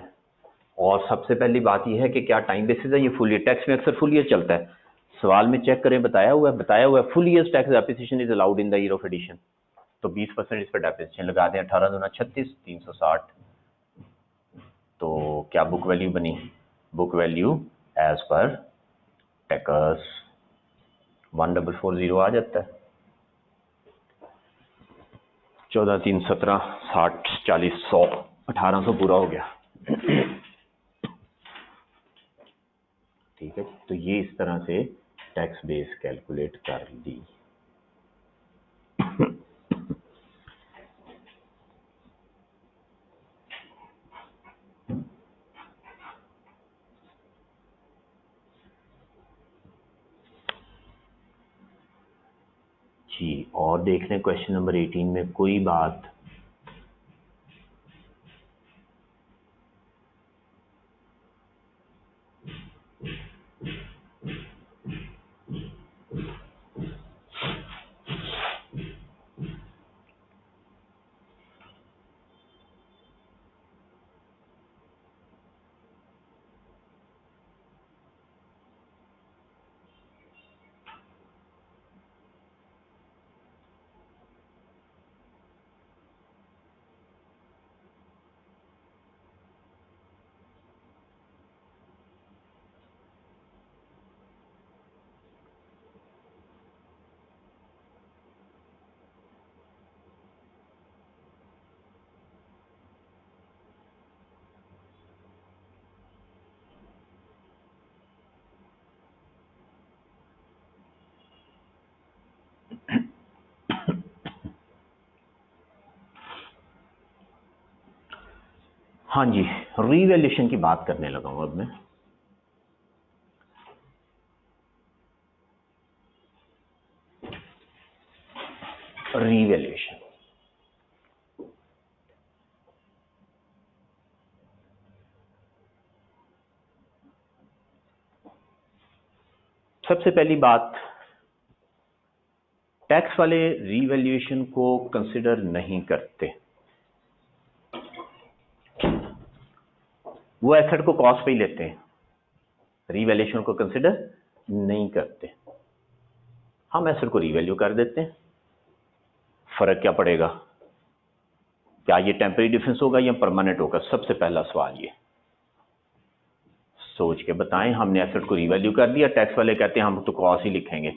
और सबसे पहली बात यह है कि क्या टाइम बेसिस है, ये फुल ईयर, टैक्स में अक्सर फुल ईयर चलता है। सवाल में चेक करें, बताया हुआ है full year tax depreciation is allowed in the year of addition, तो 20% इस पर डेप्रिसिएशन लगा दें। 18 दूना 36, 360, तो क्या बुक वैल्यू बनी? Book value as per tax 1440 आ जाता है। 14, 3, 17, 60, 40, 100, 1800 पूरा हो गया। ठीक है, तो ये इस तरह से टैक्स बेस कैलकुलेट कर दी। जी, और देख लें क्वेश्चन नंबर 18 में कोई बात। हाँ जी, रीवैल्यूएशन की बात करने लगा हूं अब मैं। रीवैल्यूएशन, सबसे पहली बात, टैक्स वाले रीवैल्यूएशन को कंसिडर नहीं करते। वो एसेट को कॉस्ट पे ही लेते हैं, रीवैल्यूएशन को कंसिडर नहीं करते। हम एसेट को रीवैल्यू कर देते हैं। फर्क क्या पड़ेगा? क्या ये टेम्परेरी डिफरेंस होगा या परमानेंट होगा? सबसे पहला सवाल ये सोच के बताएं। हमने एसेट को रीवैल्यू कर दिया, टैक्स वाले कहते हैं हम तो कॉस्ट ही लिखेंगे,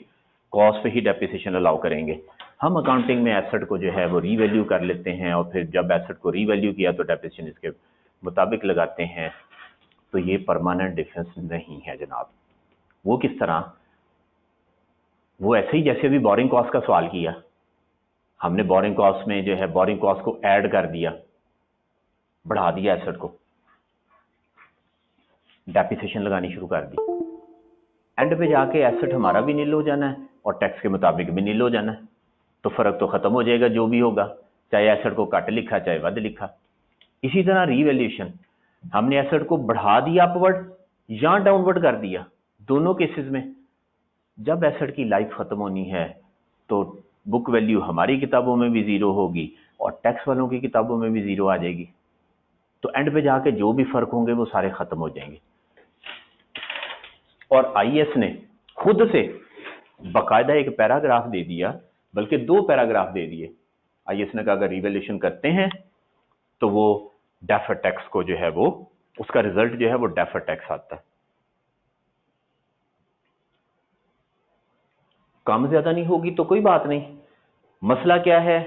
कॉस्ट पे ही डेप्रिसिएशन अलाउ करेंगे। हम अकाउंटिंग में एसेट को जो है वो रीवैल्यू कर लेते हैं, और फिर जब एसेट को रीवैल्यू किया तो डेप्रिसिएशन इसके मुताबिक लगाते हैं। तो ये परमानेंट डिफरेंस नहीं है जनाब। वो किस तरह? वो ऐसे ही जैसे अभी बोरिंग कॉस्ट का सवाल किया, हमने बोरिंग कॉस्ट में जो है बोरिंग कॉस्ट को ऐड कर दिया, बढ़ा दिया एसेट को, डेप्रिसिएशन लगानी शुरू कर दी। एंड पे जाके एसेट हमारा भी नील हो जाना है और टैक्स के मुताबिक भी नील हो जाना है, तो फर्क तो खत्म हो जाएगा जो भी होगा, चाहे एसेट को कट लिखा चाहे वध लिखा। इसी तरह रीवैल्यूएशन, हमने एसेट को बढ़ा दिया अपवर्ड या डाउनवर्ड कर दिया, दोनों केसेस में जब एसेट की लाइफ खत्म होनी है तो बुक वैल्यू हमारी किताबों में भी जीरो होगी और टैक्स वालों की किताबों में भी जीरो आ जाएगी। तो एंड पे जाके जो भी फर्क होंगे वो सारे खत्म हो जाएंगे। और आईएएस ने खुद से बाकायदा एक पैराग्राफ दे दिया, बल्कि 2 पैराग्राफ दे दिए। IAS ने कहा अगर रिवैल्यूएशन करते हैं तो वो डेफर्ड टैक्स को जो है वो उसका रिजल्ट जो है वो डेफर्ड टैक्स आता है। कम ज्यादा नहीं होगी तो कोई बात नहीं, मसला क्या है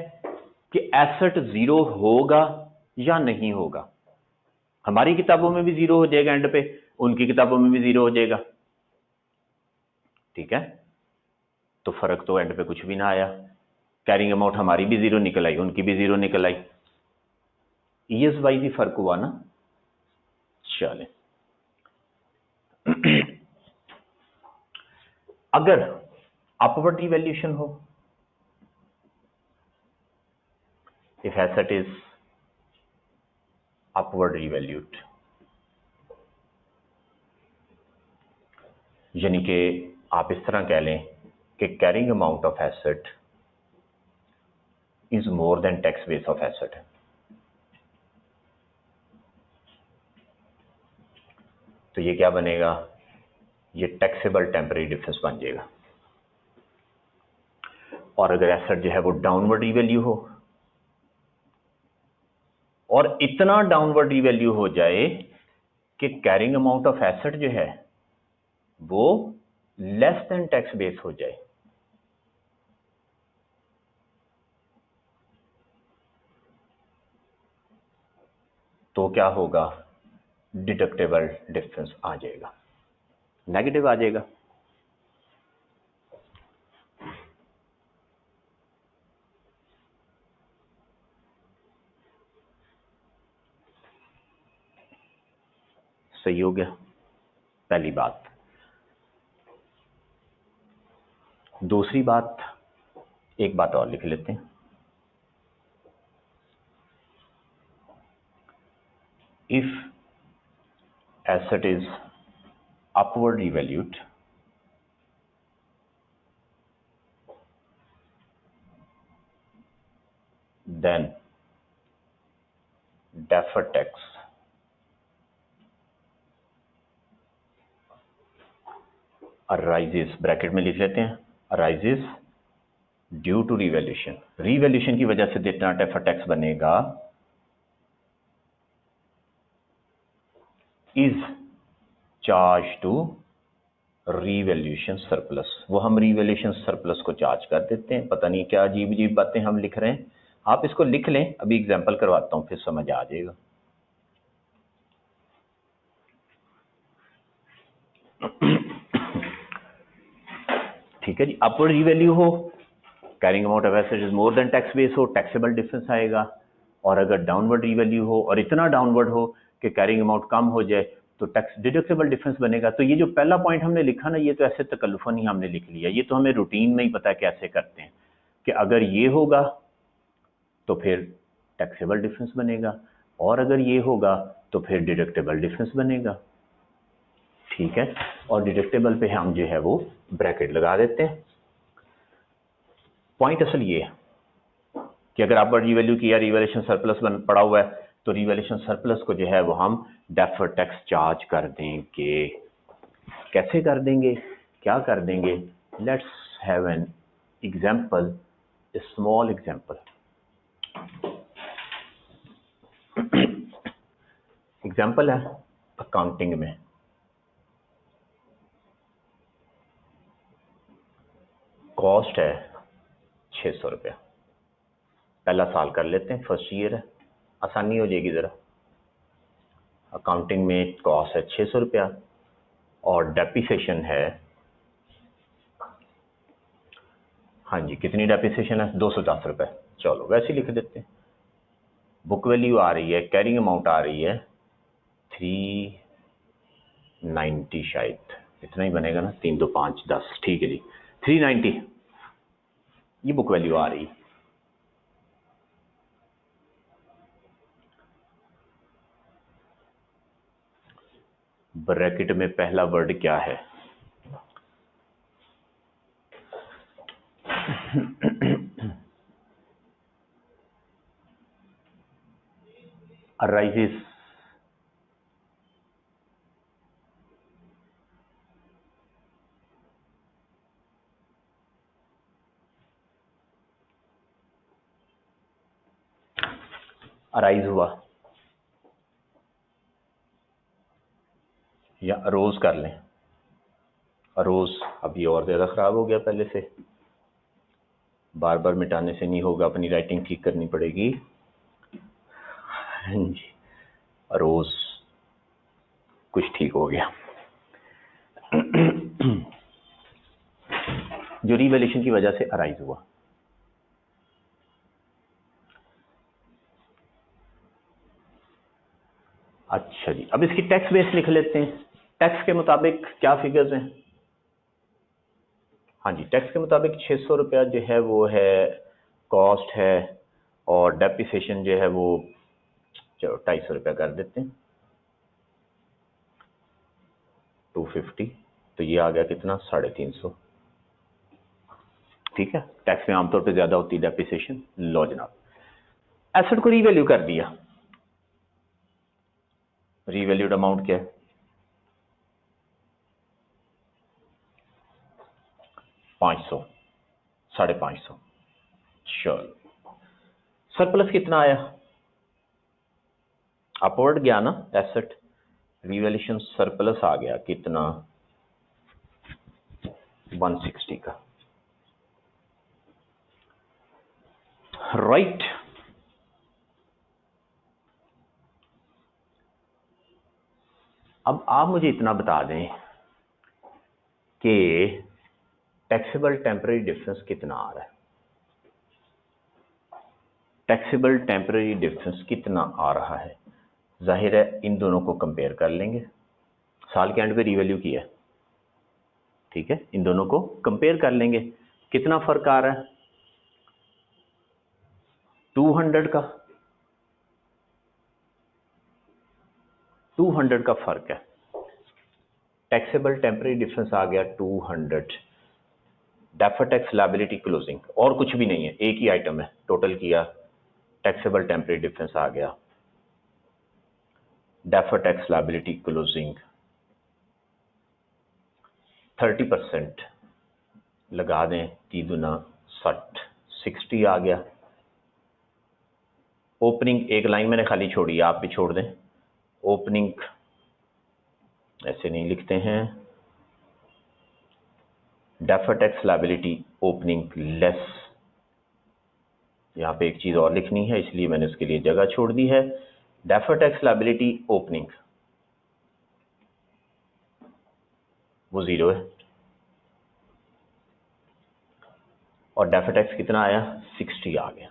कि एसेट जीरो होगा या नहीं होगा। हमारी किताबों में भी जीरो हो जाएगा एंड पे, उनकी किताबों में भी जीरो हो जाएगा, ठीक है। तो फर्क तो एंड पे कुछ भी ना आया, कैरिंग अमाउंट हमारी भी जीरो निकल आई, उनकी भी जीरो निकल आई, ईएस वाइज ही फर्क हुआ ना। चले अगर अपवर्ड रिवैल्यूएशन हो, if asset is upward revalued, यानी कि आप इस तरह कह लें कि carrying amount of asset is more than tax base of asset, तो ये क्या बनेगा, ये टैक्सेबल टेम्परेरी डिफरेंस बन जाएगा। और अगर एसेट जो है वो डाउनवर्ड रिवैल्यू हो, और इतना डाउनवर्ड रिवैल्यू हो जाए कि कैरिंग अमाउंट ऑफ एसेट जो है वो लेस देन टैक्स बेस हो जाए, तो क्या होगा, डिडक्टेबल डिफरेंस आ जाएगा, नेगेटिव आ जाएगा। सही हो गया पहली बात। दूसरी बात, एक बात और लिख लेते हैं, if asset is upward revalued then deferred tax arises, bracket में लिख लेते हैं, arises due to revaluation, revaluation की वजह से जितना डेफर्ड टैक्स बनेगा is charge to revaluation surplus, वो हम रिवैल्यूएशन सरप्लस को चार्ज कर देते हैं। पता नहीं क्या अजीब अजीब बातें हम लिख रहे हैं, आप इसको लिख लें, अभी एग्जांपल करवाता हूं फिर समझ आ जाएगा। ठीक है जी, अपवर्ड रिवैल्यू हो, carrying amount of asset is more than tax base हो, टैक्सेबल डिफरेंस आएगा। और अगर डाउनवर्ड रिवैल्यू हो और इतना डाउनवर्ड हो कि कैरिंग अमाउंट कम हो जाए तो टैक्स डिडक्टेबल डिफरेंस बनेगा। तो ये जो पहला पॉइंट हमने लिखा ना, ये तो ऐसे तकल्लुफन ही हमने लिख लिया, ये तो हमें रूटीन में ही पता है कैसे करते हैं कि अगर ये होगा तो फिर टैक्सेबल डिफरेंस बनेगा, और अगर ये होगा तो फिर डिडक्टेबल डिफरेंस बनेगा, ठीक है। और डिडक्टेबल पे हम जो है वो ब्रैकेट लगा देते हैं। पॉइंट असल ये है कि अगर आप रिवैल्यू किया, रिवैल्यूएशन सरप्लस पड़ा हुआ है, तो रिवैल्यूएशन सरप्लस को जो है वो हम डेफर्ड टैक्स चार्ज कर देंगे। कैसे कर देंगे, क्या कर देंगे, let's have an example, A small example. Example है अकाउंटिंग में, कॉस्ट है 600 रुपया, पहला साल कर लेते हैं, फर्स्ट ईयर है, आसानी हो जाएगी जरा। अकाउंटिंग में कॉस्ट है 600 रुपया और डेप्रिसिएशन है, हाँ जी कितनी डेप्रिसिएशन है, 210 रुपये, चलो वैसे ही लिख देते हैं। बुक वैल्यू आ रही है, कैरिंग अमाउंट आ रही है 390, शायद इतना ही बनेगा ना, 3 2 5 10, ठीक है जी 390 ये बुक वैल्यू आ रही है। ब्रैकेट में पहला वर्ड क्या है, arises अराइज हुआ, या अरोज कर लें, अरोज। अब ये और ज़्यादा ख़राब हो गया पहले से, बार बार मिटाने से नहीं होगा, अपनी राइटिंग ठीक करनी पड़ेगी। हाँ जी, अरोज, कुछ ठीक हो गया। जो रिवैल्यूएशन की वजह से अराइज हुआ। अच्छा जी, अब इसकी टैक्स बेस लिख लेते हैं। टैक्स के मुताबिक क्या फिगर्स हैं? हाँ जी, टैक्स के मुताबिक 600 रुपया जो है वो है कॉस्ट है, और डेप्रिसिएशन जो है वो चलो 250 रुपया कर देते हैं, 250। तो ये आ गया कितना, 350। ठीक है, टैक्स में आमतौर पे ज्यादा होती है डेप्रिसिएशन। लो जनाब, एसेट को रीवैल्यू कर दिया। रीवैल्यूड अमाउंट क्या है? 500, 550। चलो, सरप्लस कितना आया? अपवर्ड गया ना एसेट, रिवैल्यूएशन सरप्लस आ गया कितना, 160 का। राइट। अब आप मुझे इतना बता दें कि टैक्सेबल टेम्पररी डिफरेंस कितना आ रहा है? टैक्सेबल टेम्पररी डिफरेंस कितना आ रहा है? जाहिर है इन दोनों को कंपेयर कर लेंगे, साल के एंड पे रीवैल्यू किया है, ठीक है, इन दोनों को कंपेयर कर लेंगे। कितना फर्क आ रहा है? 200 का, 200 का फर्क है। टैक्सेबल टेम्पररी डिफरेंस आ गया 200। डेफर्ड टैक्स लायबिलिटी क्लोजिंग, और कुछ भी नहीं है, एक ही आइटम है, टोटल किया, टैक्सेबल टेम्पररी डिफरेंस आ गया। डेफर्ड टैक्स लायबिलिटी क्लोजिंग 30% लगा दें, 3 दूना 60, 60 आ गया। ओपनिंग एक लाइन मैंने खाली छोड़ी है, आप भी छोड़ दें। ओपनिंग ऐसे नहीं लिखते हैं, deferred tax liability opening less. यहाँ पे एक चीज और लिखनी है, इसलिए मैंने उसके लिए जगह छोड़ दी है। डेफर्ड टैक्स लायबिलिटी ओपनिंग वो 0 है, और डेफर्ड टैक्स कितना आया, 60 आ गया।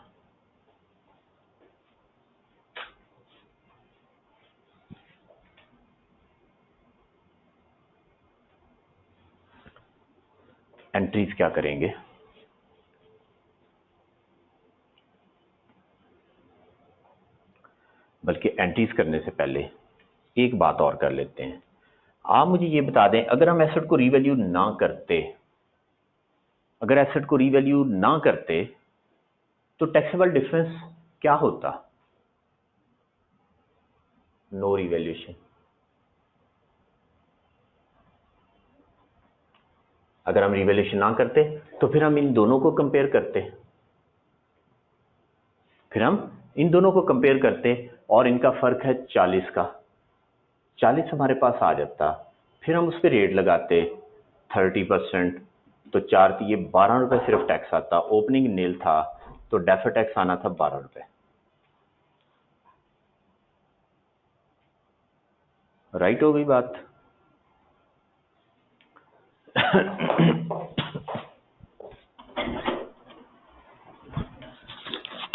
एंट्रीज क्या करेंगे? बल्कि एंट्रीज करने से पहले एक बात और कर लेते हैं। आप मुझे ये बता दें, अगर हम एसेट को रीवैल्यू ना करते, अगर एसेट को रीवैल्यू ना करते तो टैक्सेबल डिफरेंस क्या होता? No revaluation. अगर हम रिवैल्यूएशन ना करते तो फिर हम इन दोनों को कंपेयर करते, फिर हम इन दोनों को कंपेयर करते, और इनका फर्क है 40 का, 40 हमारे पास आ जाता, फिर हम उस पर रेट लगाते 30%, तो 4 ये 12 रुपए सिर्फ टैक्स आता, ओपनिंग नील था तो डेफर्ड टैक्स आना था 12 रुपए। राइट हो गई बात?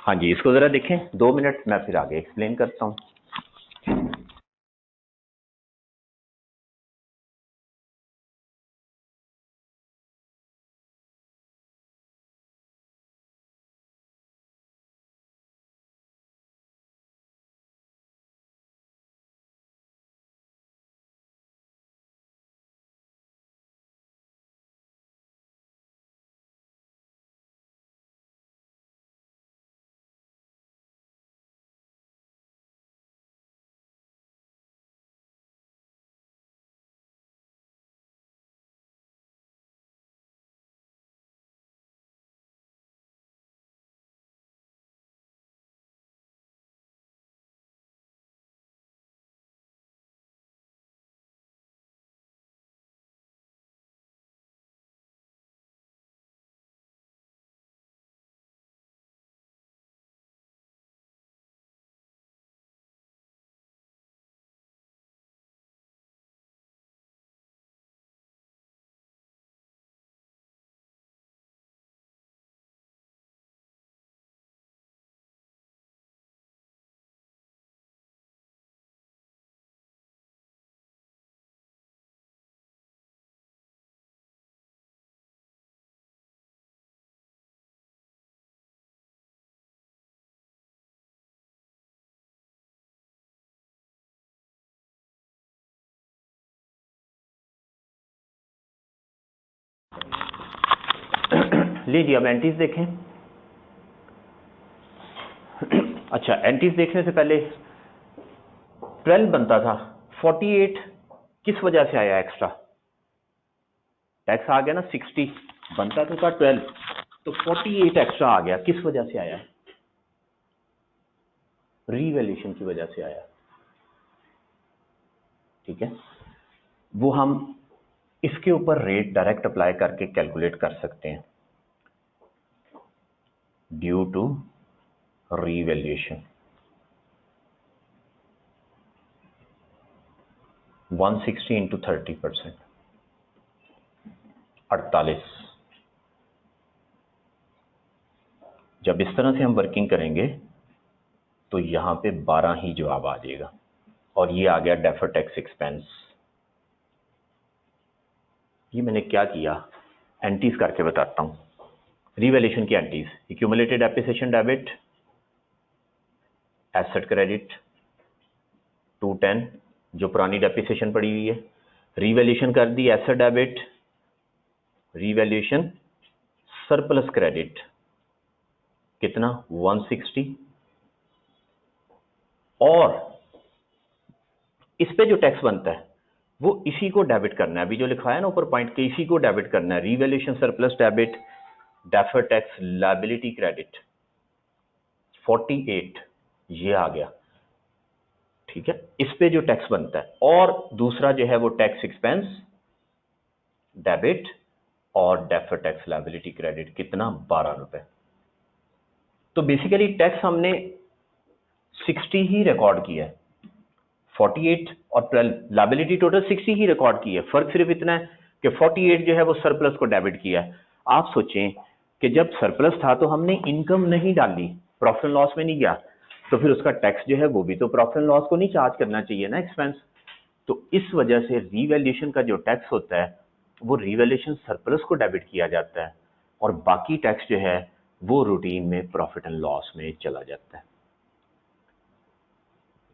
हाँ जी, इसको जरा देखें 2 मिनट, मैं फिर आगे एक्सप्लेन करता हूँ। लीजिए अब एंटीज देखें। अच्छा, एंटीज देखने से पहले 12 बनता था, 48 किस वजह से आया एक्स्ट्रा? टैक्स आ गया ना 60, बनता तो था 12, तो 48 एक्स्ट्रा आ गया, किस वजह से आया? रीवैल्यूएशन की वजह से आया। ठीक है, वो हम इसके ऊपर रेट डायरेक्ट अप्लाई करके कैलकुलेट कर सकते हैं, ड्यू टू रीवैल्यूएशन 160 इंटू 30%, 48। जब इस तरह से हम वर्किंग करेंगे तो यहां पे 12 ही जवाब आ जाएगा, और ये आ गया डेफर्ड टैक्स एक्सपेंस। ये मैंने क्या किया, एंटीज करके बताता हूं। रीवैल्यूएशन की entries, accumulated depreciation debit, asset credit 210 जो पुरानी डेप्रिसिएशन पड़ी हुई है, रीवैल्यूएशन कर दी asset debit, revaluation surplus credit कितना 160, और इस पे जो टैक्स बनता है वो इसी को डेबिट करना है, अभी जो लिखा है ना ऊपर पॉइंट के, इसी को डेबिट करना है। Revaluation surplus debit, deferred tax liability credit 48 ये आ गया। ठीक है, इस पे जो टैक्स बनता है, और दूसरा जो है वो टैक्स एक्सपेंस डेबिट और डेफर्ड टैक्स लायबिलिटी क्रेडिट कितना 12 रुपए। तो बेसिकली टैक्स हमने 60 ही रिकॉर्ड किया है, 48 और 12 लायबिलिटी टोटल 60 ही रिकॉर्ड की है। फर्क सिर्फ इतना है कि 48 जो है वो सरप्लस को डेबिट किया है। आप सोचें कि जब सरप्लस था तो हमने इनकम नहीं डाली, प्रॉफिट एंड लॉस में नहीं गया, तो फिर उसका टैक्स जो है वो भी तो प्रॉफिट एंड लॉस को नहीं चार्ज करना चाहिए ना, एक्सपेंस। तो इस वजह से रीवैल्यूएशन का जो टैक्स होता है वो रीवैल्यूएशन सरप्लस को डेबिट किया जाता है, और बाकी टैक्स जो है वो रूटीन में प्रॉफिट एंड लॉस में चला जाता है।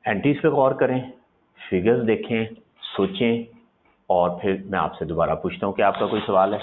एंट्रीज पे गौर करें, फिगर्स देखें, सोचें, और फिर मैं आपसे दोबारा पूछता हूं कि आपका कोई सवाल है।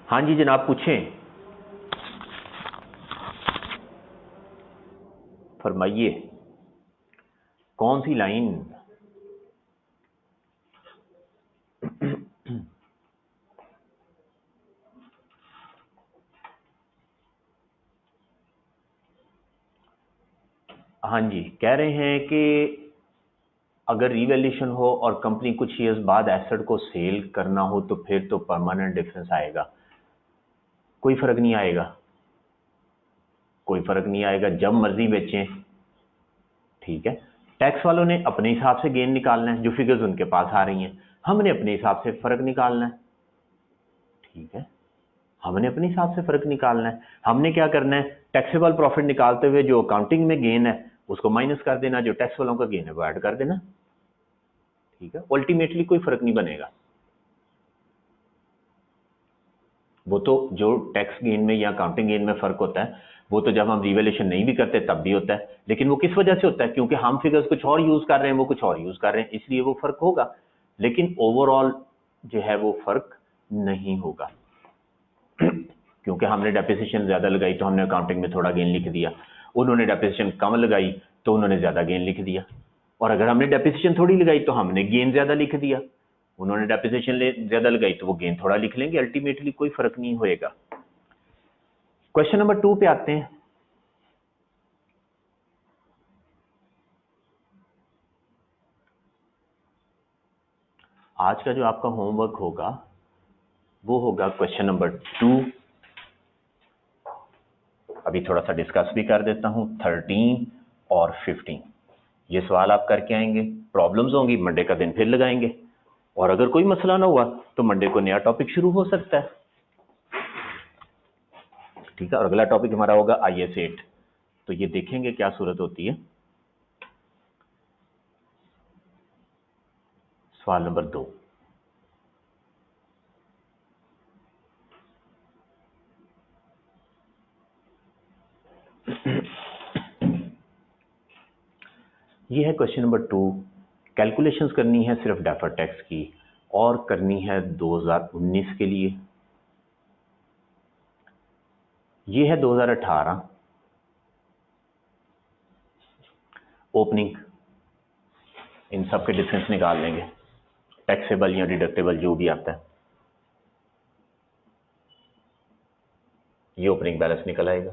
हाँ जी जनाब पूछें, फरमाइए कौन सी लाइन? हाँ जी, कह रहे हैं कि अगर रिवैल्यूएशन हो और कंपनी कुछ ईयर्स बाद एसेट को सेल करना हो तो फिर तो परमानेंट डिफरेंस आएगा। कोई फर्क नहीं आएगा, कोई फर्क नहीं आएगा, जब मर्जी बेचें। ठीक है, टैक्स वालों ने अपने हिसाब से गेन निकालना है, जो फिगर्स उनके पास आ रही हैं, हमने अपने हिसाब से फर्क निकालना है। ठीक है, हमने अपने हिसाब से फर्क निकालना है। हमने क्या करना है, टैक्सेबल प्रॉफिट निकालते हुए जो अकाउंटिंग में गेन है उसको माइनस कर देना, जो टैक्स वालों का गेन है वो ऐड कर देना। ठीक है, अल्टीमेटली कोई फर्क नहीं बनेगा। वो तो जो टैक्स गेन में या अकाउंटिंग गेन में फर्क होता है वो तो जब हम रिवैल्यूएशन नहीं भी करते तब भी होता है, लेकिन वो किस वजह से होता है? क्योंकि हम फिगर्स कुछ और यूज कर रहे हैं, वो कुछ और यूज कर रहे हैं, इसलिए वो फर्क होगा, लेकिन ओवरऑल जो है वो फर्क नहीं होगा। क्योंकि हमने डेप्रिसिएशन ज्यादा लगाई तो हमने अकाउंटिंग में थोड़ा गेन लिख दिया, उन्होंने डेप्रिसिएशन कम लगाई तो उन्होंने ज्यादा गेन लिख दिया, और अगर हमने डेप्रिसिएशन थोड़ी लगाई तो हमने गेन ज्यादा लिख दिया, उन्होंने डेप्रिसिएशन ज्यादा लगाई तो वो गेन थोड़ा लिख लेंगे, अल्टीमेटली कोई फर्क नहीं होएगा। क्वेश्चन नंबर 2 पे आते हैं। आज का जो आपका होमवर्क होगा वो होगा क्वेश्चन नंबर 2। अभी थोड़ा सा डिस्कस भी कर देता हूं, 13 और 15 ये सवाल आप करके आएंगे। प्रॉब्लम्स होंगी, मंडे का दिन फिर लगाएंगे, और अगर कोई मसला ना हुआ तो मंडे को नया टॉपिक शुरू हो सकता है। ठीक है, और अगला टॉपिक हमारा होगा IS 8, तो ये देखेंगे क्या सूरत होती है। सवाल नंबर 2, ये है क्वेश्चन नंबर 2। कैलकुलेशंस करनी है सिर्फ डेफर्ड टैक्स की, और करनी है 2019 के लिए। ये है 2018 ओपनिंग, इन सब के डिफरेंस निकाल लेंगे, टैक्सेबल या डिडक्टेबल जो भी आता है, ये ओपनिंग बैलेंस निकल आएगा।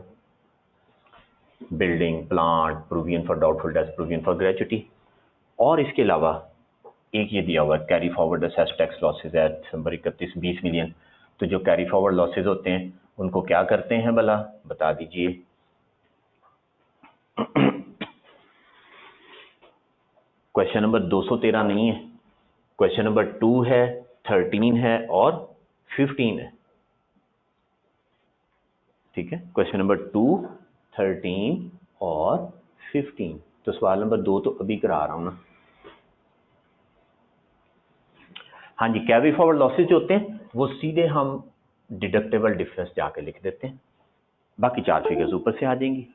Building, plant, provision for doubtful debts, provision for gratuity, और इसके अलावा एक ये दिया हुआ carry forward assessed tax losses at December 31 20 million. तो जो कैरी फॉरवर्ड लॉसेज होते हैं उनको क्या करते हैं भला, बता दीजिए। क्वेश्चन नंबर 213 नहीं है, क्वेश्चन नंबर 2 है, 13 है और 15 है। ठीक है, क्वेश्चन नंबर 2, 13 और 15। तो सवाल नंबर 2 तो अभी करा रहा हूं ना। हाँ जी, कैरी फॉरवर्ड लॉसेज जो होते हैं वो सीधे हम डिडक्टेबल डिफरेंस जाके लिख देते हैं, बाकी 4 फिगर्स ऊपर से आ जाएंगी।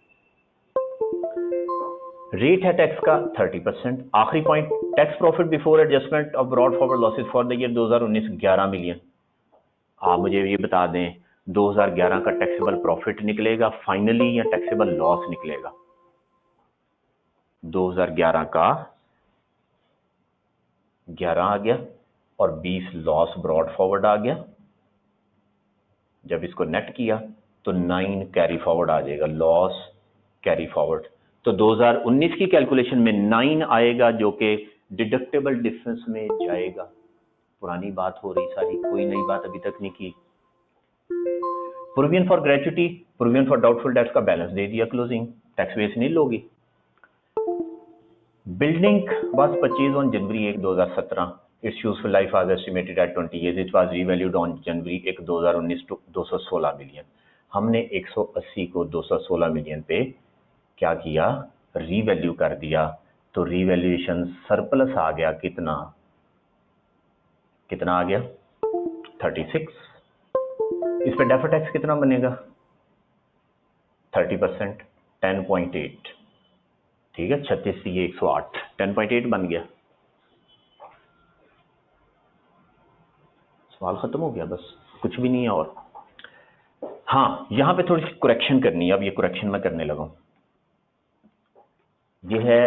रेट है टैक्स का 30%। आखिरी point, tax profit before adjustment of brought forward losses for the year 2019 11 million. आप मुझे ये बता दें 2011 का टैक्सेबल प्रॉफिट निकलेगा फाइनली या टैक्सेबल लॉस निकलेगा? 2011 का 11 आ गया और 20 लॉस ब्रॉड फॉरवर्ड आ गया। जब इसको नेट किया तो 9 कैरी फॉरवर्ड आ जाएगा, लॉस कैरी फॉरवर्ड। तो 2019 की कैलकुलेशन में 9 आएगा जो कि डिडक्टेबल डिफरेंस में जाएगा। पुरानी बात हो रही सारी, कोई नई बात अभी तक नहीं की। Provision for gratuity, provision for doubtful debts का बैलेंस दे दिया क्लोजिंग, टैक्स बेस नील होगी। Building was purchase on January 1 2017, it's useful life was estimated at 20 years, it was revalued on January 1 2019 to 216 million. हमने 180 को 216 million पे क्या किया, revalue कर दिया, तो रीवैल्यूएशन सरप्लस आ गया, कितना कितना आ गया 36। इस पे डेफर्ड टैक्स कितना बनेगा 30%, 10.8। ठीक है, 36 से 108, 10.8 बन गया। सवाल खत्म हो गया, बस कुछ भी नहीं है और। हाँ, यहाँ पे थोड़ी सी करेक्शन करनी है, अब ये करेक्शन मैं करने लगा हूँ। ये है,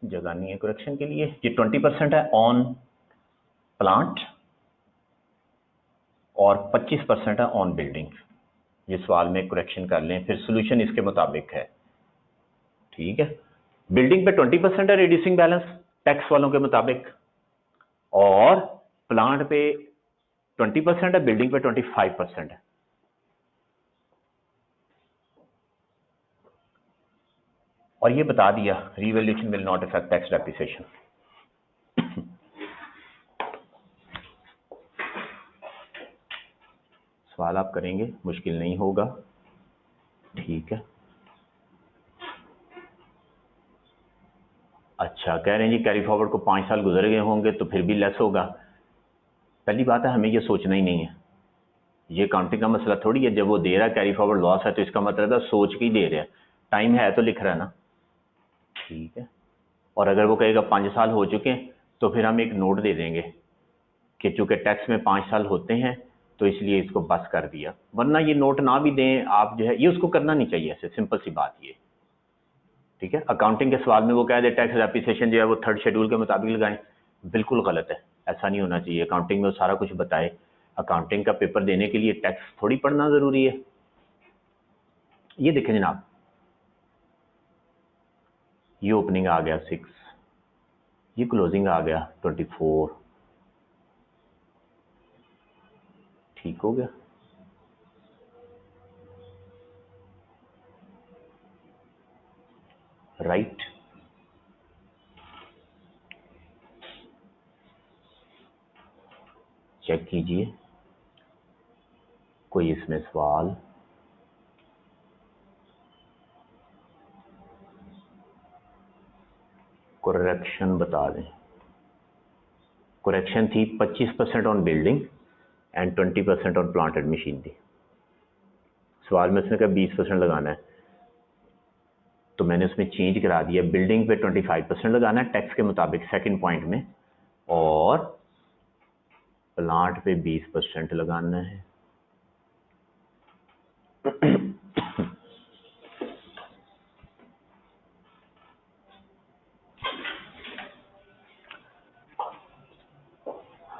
जगह नहीं है करेक्शन के लिए, ये 20% है ऑन प्लांट और 25% है ऑन बिल्डिंग। ये सवाल में करेक्शन कर लें, फिर सोल्यूशन इसके मुताबिक है, ठीक है। बिल्डिंग पे 20% है रिड्यूसिंग बैलेंस टैक्स वालों के मुताबिक, और प्लांट पे 20% है, बिल्डिंग पे 25% है। और ये बता दिया revaluation will not affect tax depreciation. सवाल आप करेंगे, मुश्किल नहीं होगा, ठीक है। अच्छा, कह रहे हैं जी कैरी फॉरवर्ड को 5 साल गुजर गए होंगे तो फिर भी लेस होगा। पहली बात है, हमें ये सोचना ही नहीं है, ये काउंटिंग का मसला थोड़ी है। जब वो दे रहा है कैरी फॉरवर्ड लॉस है तो इसका मतलब है सोच के ही दे रहा है, टाइम है तो लिख रहा है ना, ठीक है। और अगर वो कहेगा 5 साल हो चुके हैं तो फिर हम एक नोट दे देंगे कि चूंकि टैक्स में 5 साल होते हैं तो इसलिए इसको बस कर दिया, वरना ये नोट ना भी दें आप, जो है ये उसको करना नहीं चाहिए, ऐसे सिंपल सी बात ये, ठीक है। अकाउंटिंग के सवाल में वो कह दे टैक्स डेप्रिसिएशन जो है वो 3rd शेड्यूल के मुताबिक लगाएं, बिल्कुल गलत है, ऐसा नहीं होना चाहिए। अकाउंटिंग में वो सारा कुछ बताए, अकाउंटिंग का पेपर देने के लिए टैक्स थोड़ी पढ़ना जरूरी है। ये देखें जनाब, ये ओपनिंग आ गया 6, ये क्लोजिंग आ गया 24, ठीक हो गया। राइट, चेक कीजिए कोई इसमें सवाल। करेक्शन बता दें, करेक्शन थी 25% on building and 20% on plant and machinery. सवाल में उसने कहा 20% लगाना है, तो मैंने उसमें चेंज करा दिया, बिल्डिंग पे 25% लगाना है टैक्स के मुताबिक सेकंड पॉइंट में, और प्लांट पे 20% लगाना है।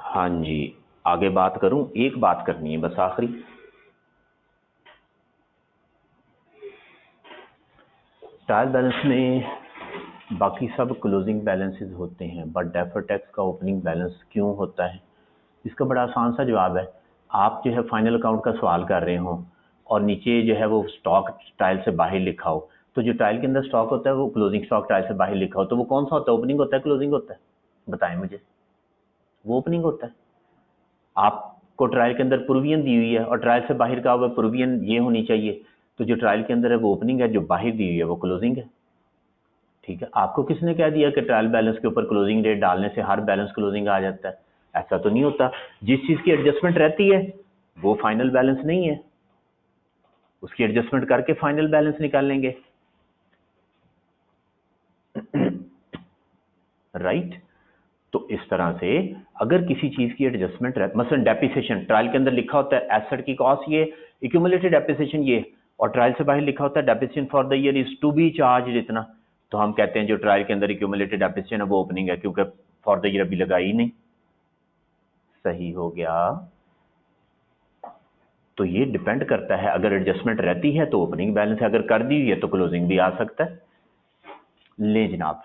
हाँ जी, आगे बात करूं, एक बात करनी है बस आखिरी। ट्रायल बैलेंस में बाकी सब क्लोजिंग बैलेंसेस होते हैं, बट डेफर्ड टैक्स का ओपनिंग बैलेंस क्यों होता है? इसका बड़ा आसान सा जवाब है। आप जो है फाइनल अकाउंट का सवाल कर रहे हो और नीचे जो है वो स्टॉक ट्रायल से बाहर लिखा हो, तो जो ट्रायल के अंदर स्टॉक होता है वो क्लोजिंग स्टॉक ट्रायल से बाहर लिखा हो, तो वो कौन सा होता है? ओपनिंग होता है, क्लोजिंग होता है? बताएं मुझे। वो ओपनिंग होता है। आपको ट्रायल के अंदर प्रोविजन दी हुई है और ट्रायल से बाहर का हुआ प्रोविजन ये होनी चाहिए, तो जो ट्रायल के अंदर है वो ओपनिंग है, जो बाहर दी हुई है वो क्लोजिंग है, ठीक है। आपको किसने कह दिया कि ट्रायल बैलेंस के ऊपर क्लोजिंग डेट डालने से हर बैलेंस क्लोजिंग आ जाता है? ऐसा तो नहीं होता। जिस चीज की एडजस्टमेंट रहती है वो फाइनल बैलेंस नहीं है, उसकी एडजस्टमेंट करके फाइनल बैलेंस निकाल लेंगे, राइट। तो इस तरह से अगर किसी चीज की एडजस्टमेंट मसलन डेप्रिसिएशन ट्रायल के अंदर लिखा होता है एसेट की कॉस्ट ये, एक्यूमुलेटेड डेप्रिसिएशन ये, और ट्रायल से बाहर लिखा होता है depreciation for the year is to be charge इतना, तो हम कहते हैं जो ट्रायल के अंदर एक्यूमुलेटेड डेप्रिसिएशन है वो ओपनिंग है, क्योंकि फॉर द ईयर अभी लगाई ही नहीं। सही हो गया। तो ये डिपेंड करता है, अगर एडजस्टमेंट रहती है तो ओपनिंग बैलेंस है, अगर कर दी हुई है तो क्लोजिंग भी आ सकता है। ले जनाब,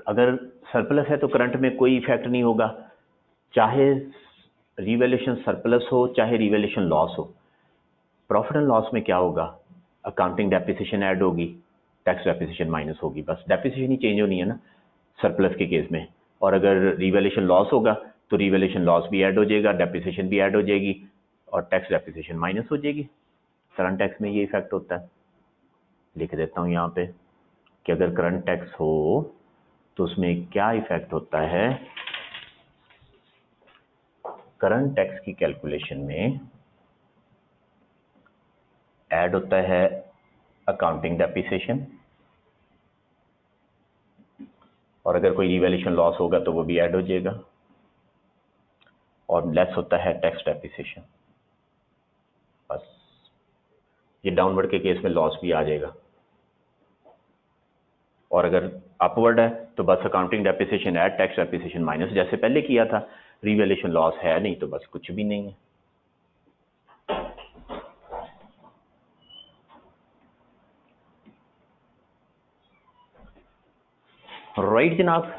अगर सरप्लस है तो करंट में कोई इफेक्ट नहीं होगा, चाहे रिवैल्यूएशन सरप्लस हो चाहे रिवैल्यूएशन लॉस हो। प्रॉफिट एंड लॉस में क्या होगा? अकाउंटिंग डेप्रिसिएशन ऐड होगी, टैक्स डेप्रिसिएशन माइनस होगी, बस डेप्रिसिएशन ही चेंज होनी है ना सरप्लस के केस में। और अगर रिवैल्यूएशन लॉस होगा तो रिवैल्यूएशन लॉस भी ऐड हो जाएगा, डेप्रिसिएशन भी ऐड हो जाएगी और टैक्स डेप्रिसिएशन माइनस हो जाएगी। करंट टैक्स में ये इफेक्ट होता है। लिख देता हूँ यहाँ पे कि अगर करंट टैक्स हो तो उसमें क्या इफेक्ट होता है। करंट टैक्स की कैलकुलेशन में ऐड होता है अकाउंटिंग डेप्रिसिएशन, और अगर कोई रिवैल्यूएशन लॉस होगा तो वो भी ऐड हो जाएगा, और लेस होता है टैक्स डेप्रिसिएशन। बस ये डाउनवर्ड के केस में लॉस भी आ जाएगा, और अगर अपवर्ड है तो बस accounting depreciation add tax depreciation minus, जैसे पहले किया था। रिवैल्यूएशन लॉस है नहीं तो बस कुछ भी नहीं है। राइट जनाब,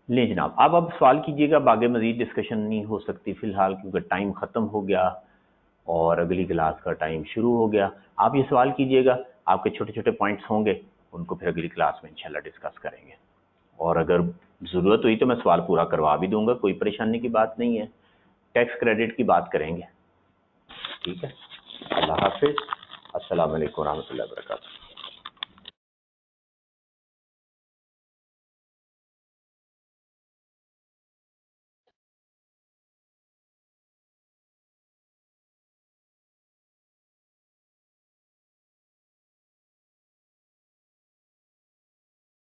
ले जनाब, अब सवाल कीजिएगा, आगे मजीद डिस्कशन नहीं हो सकती फिलहाल क्योंकि टाइम ख़त्म हो गया और अगली क्लास का टाइम शुरू हो गया। आप ये सवाल कीजिएगा, आपके छोटे छोटे पॉइंट्स होंगे, उनको फिर अगली क्लास में इंशाल्लाह डिस्कस करेंगे, और अगर ज़रूरत हुई तो मैं सवाल पूरा करवा भी दूंगा, कोई परेशानी की बात नहीं है। टैक्स क्रेडिट की बात करेंगे, ठीक है। अल्लाह हाफिज़, अस्सलाम वालेकुम रहमतुल्लाहि व बरकातहू।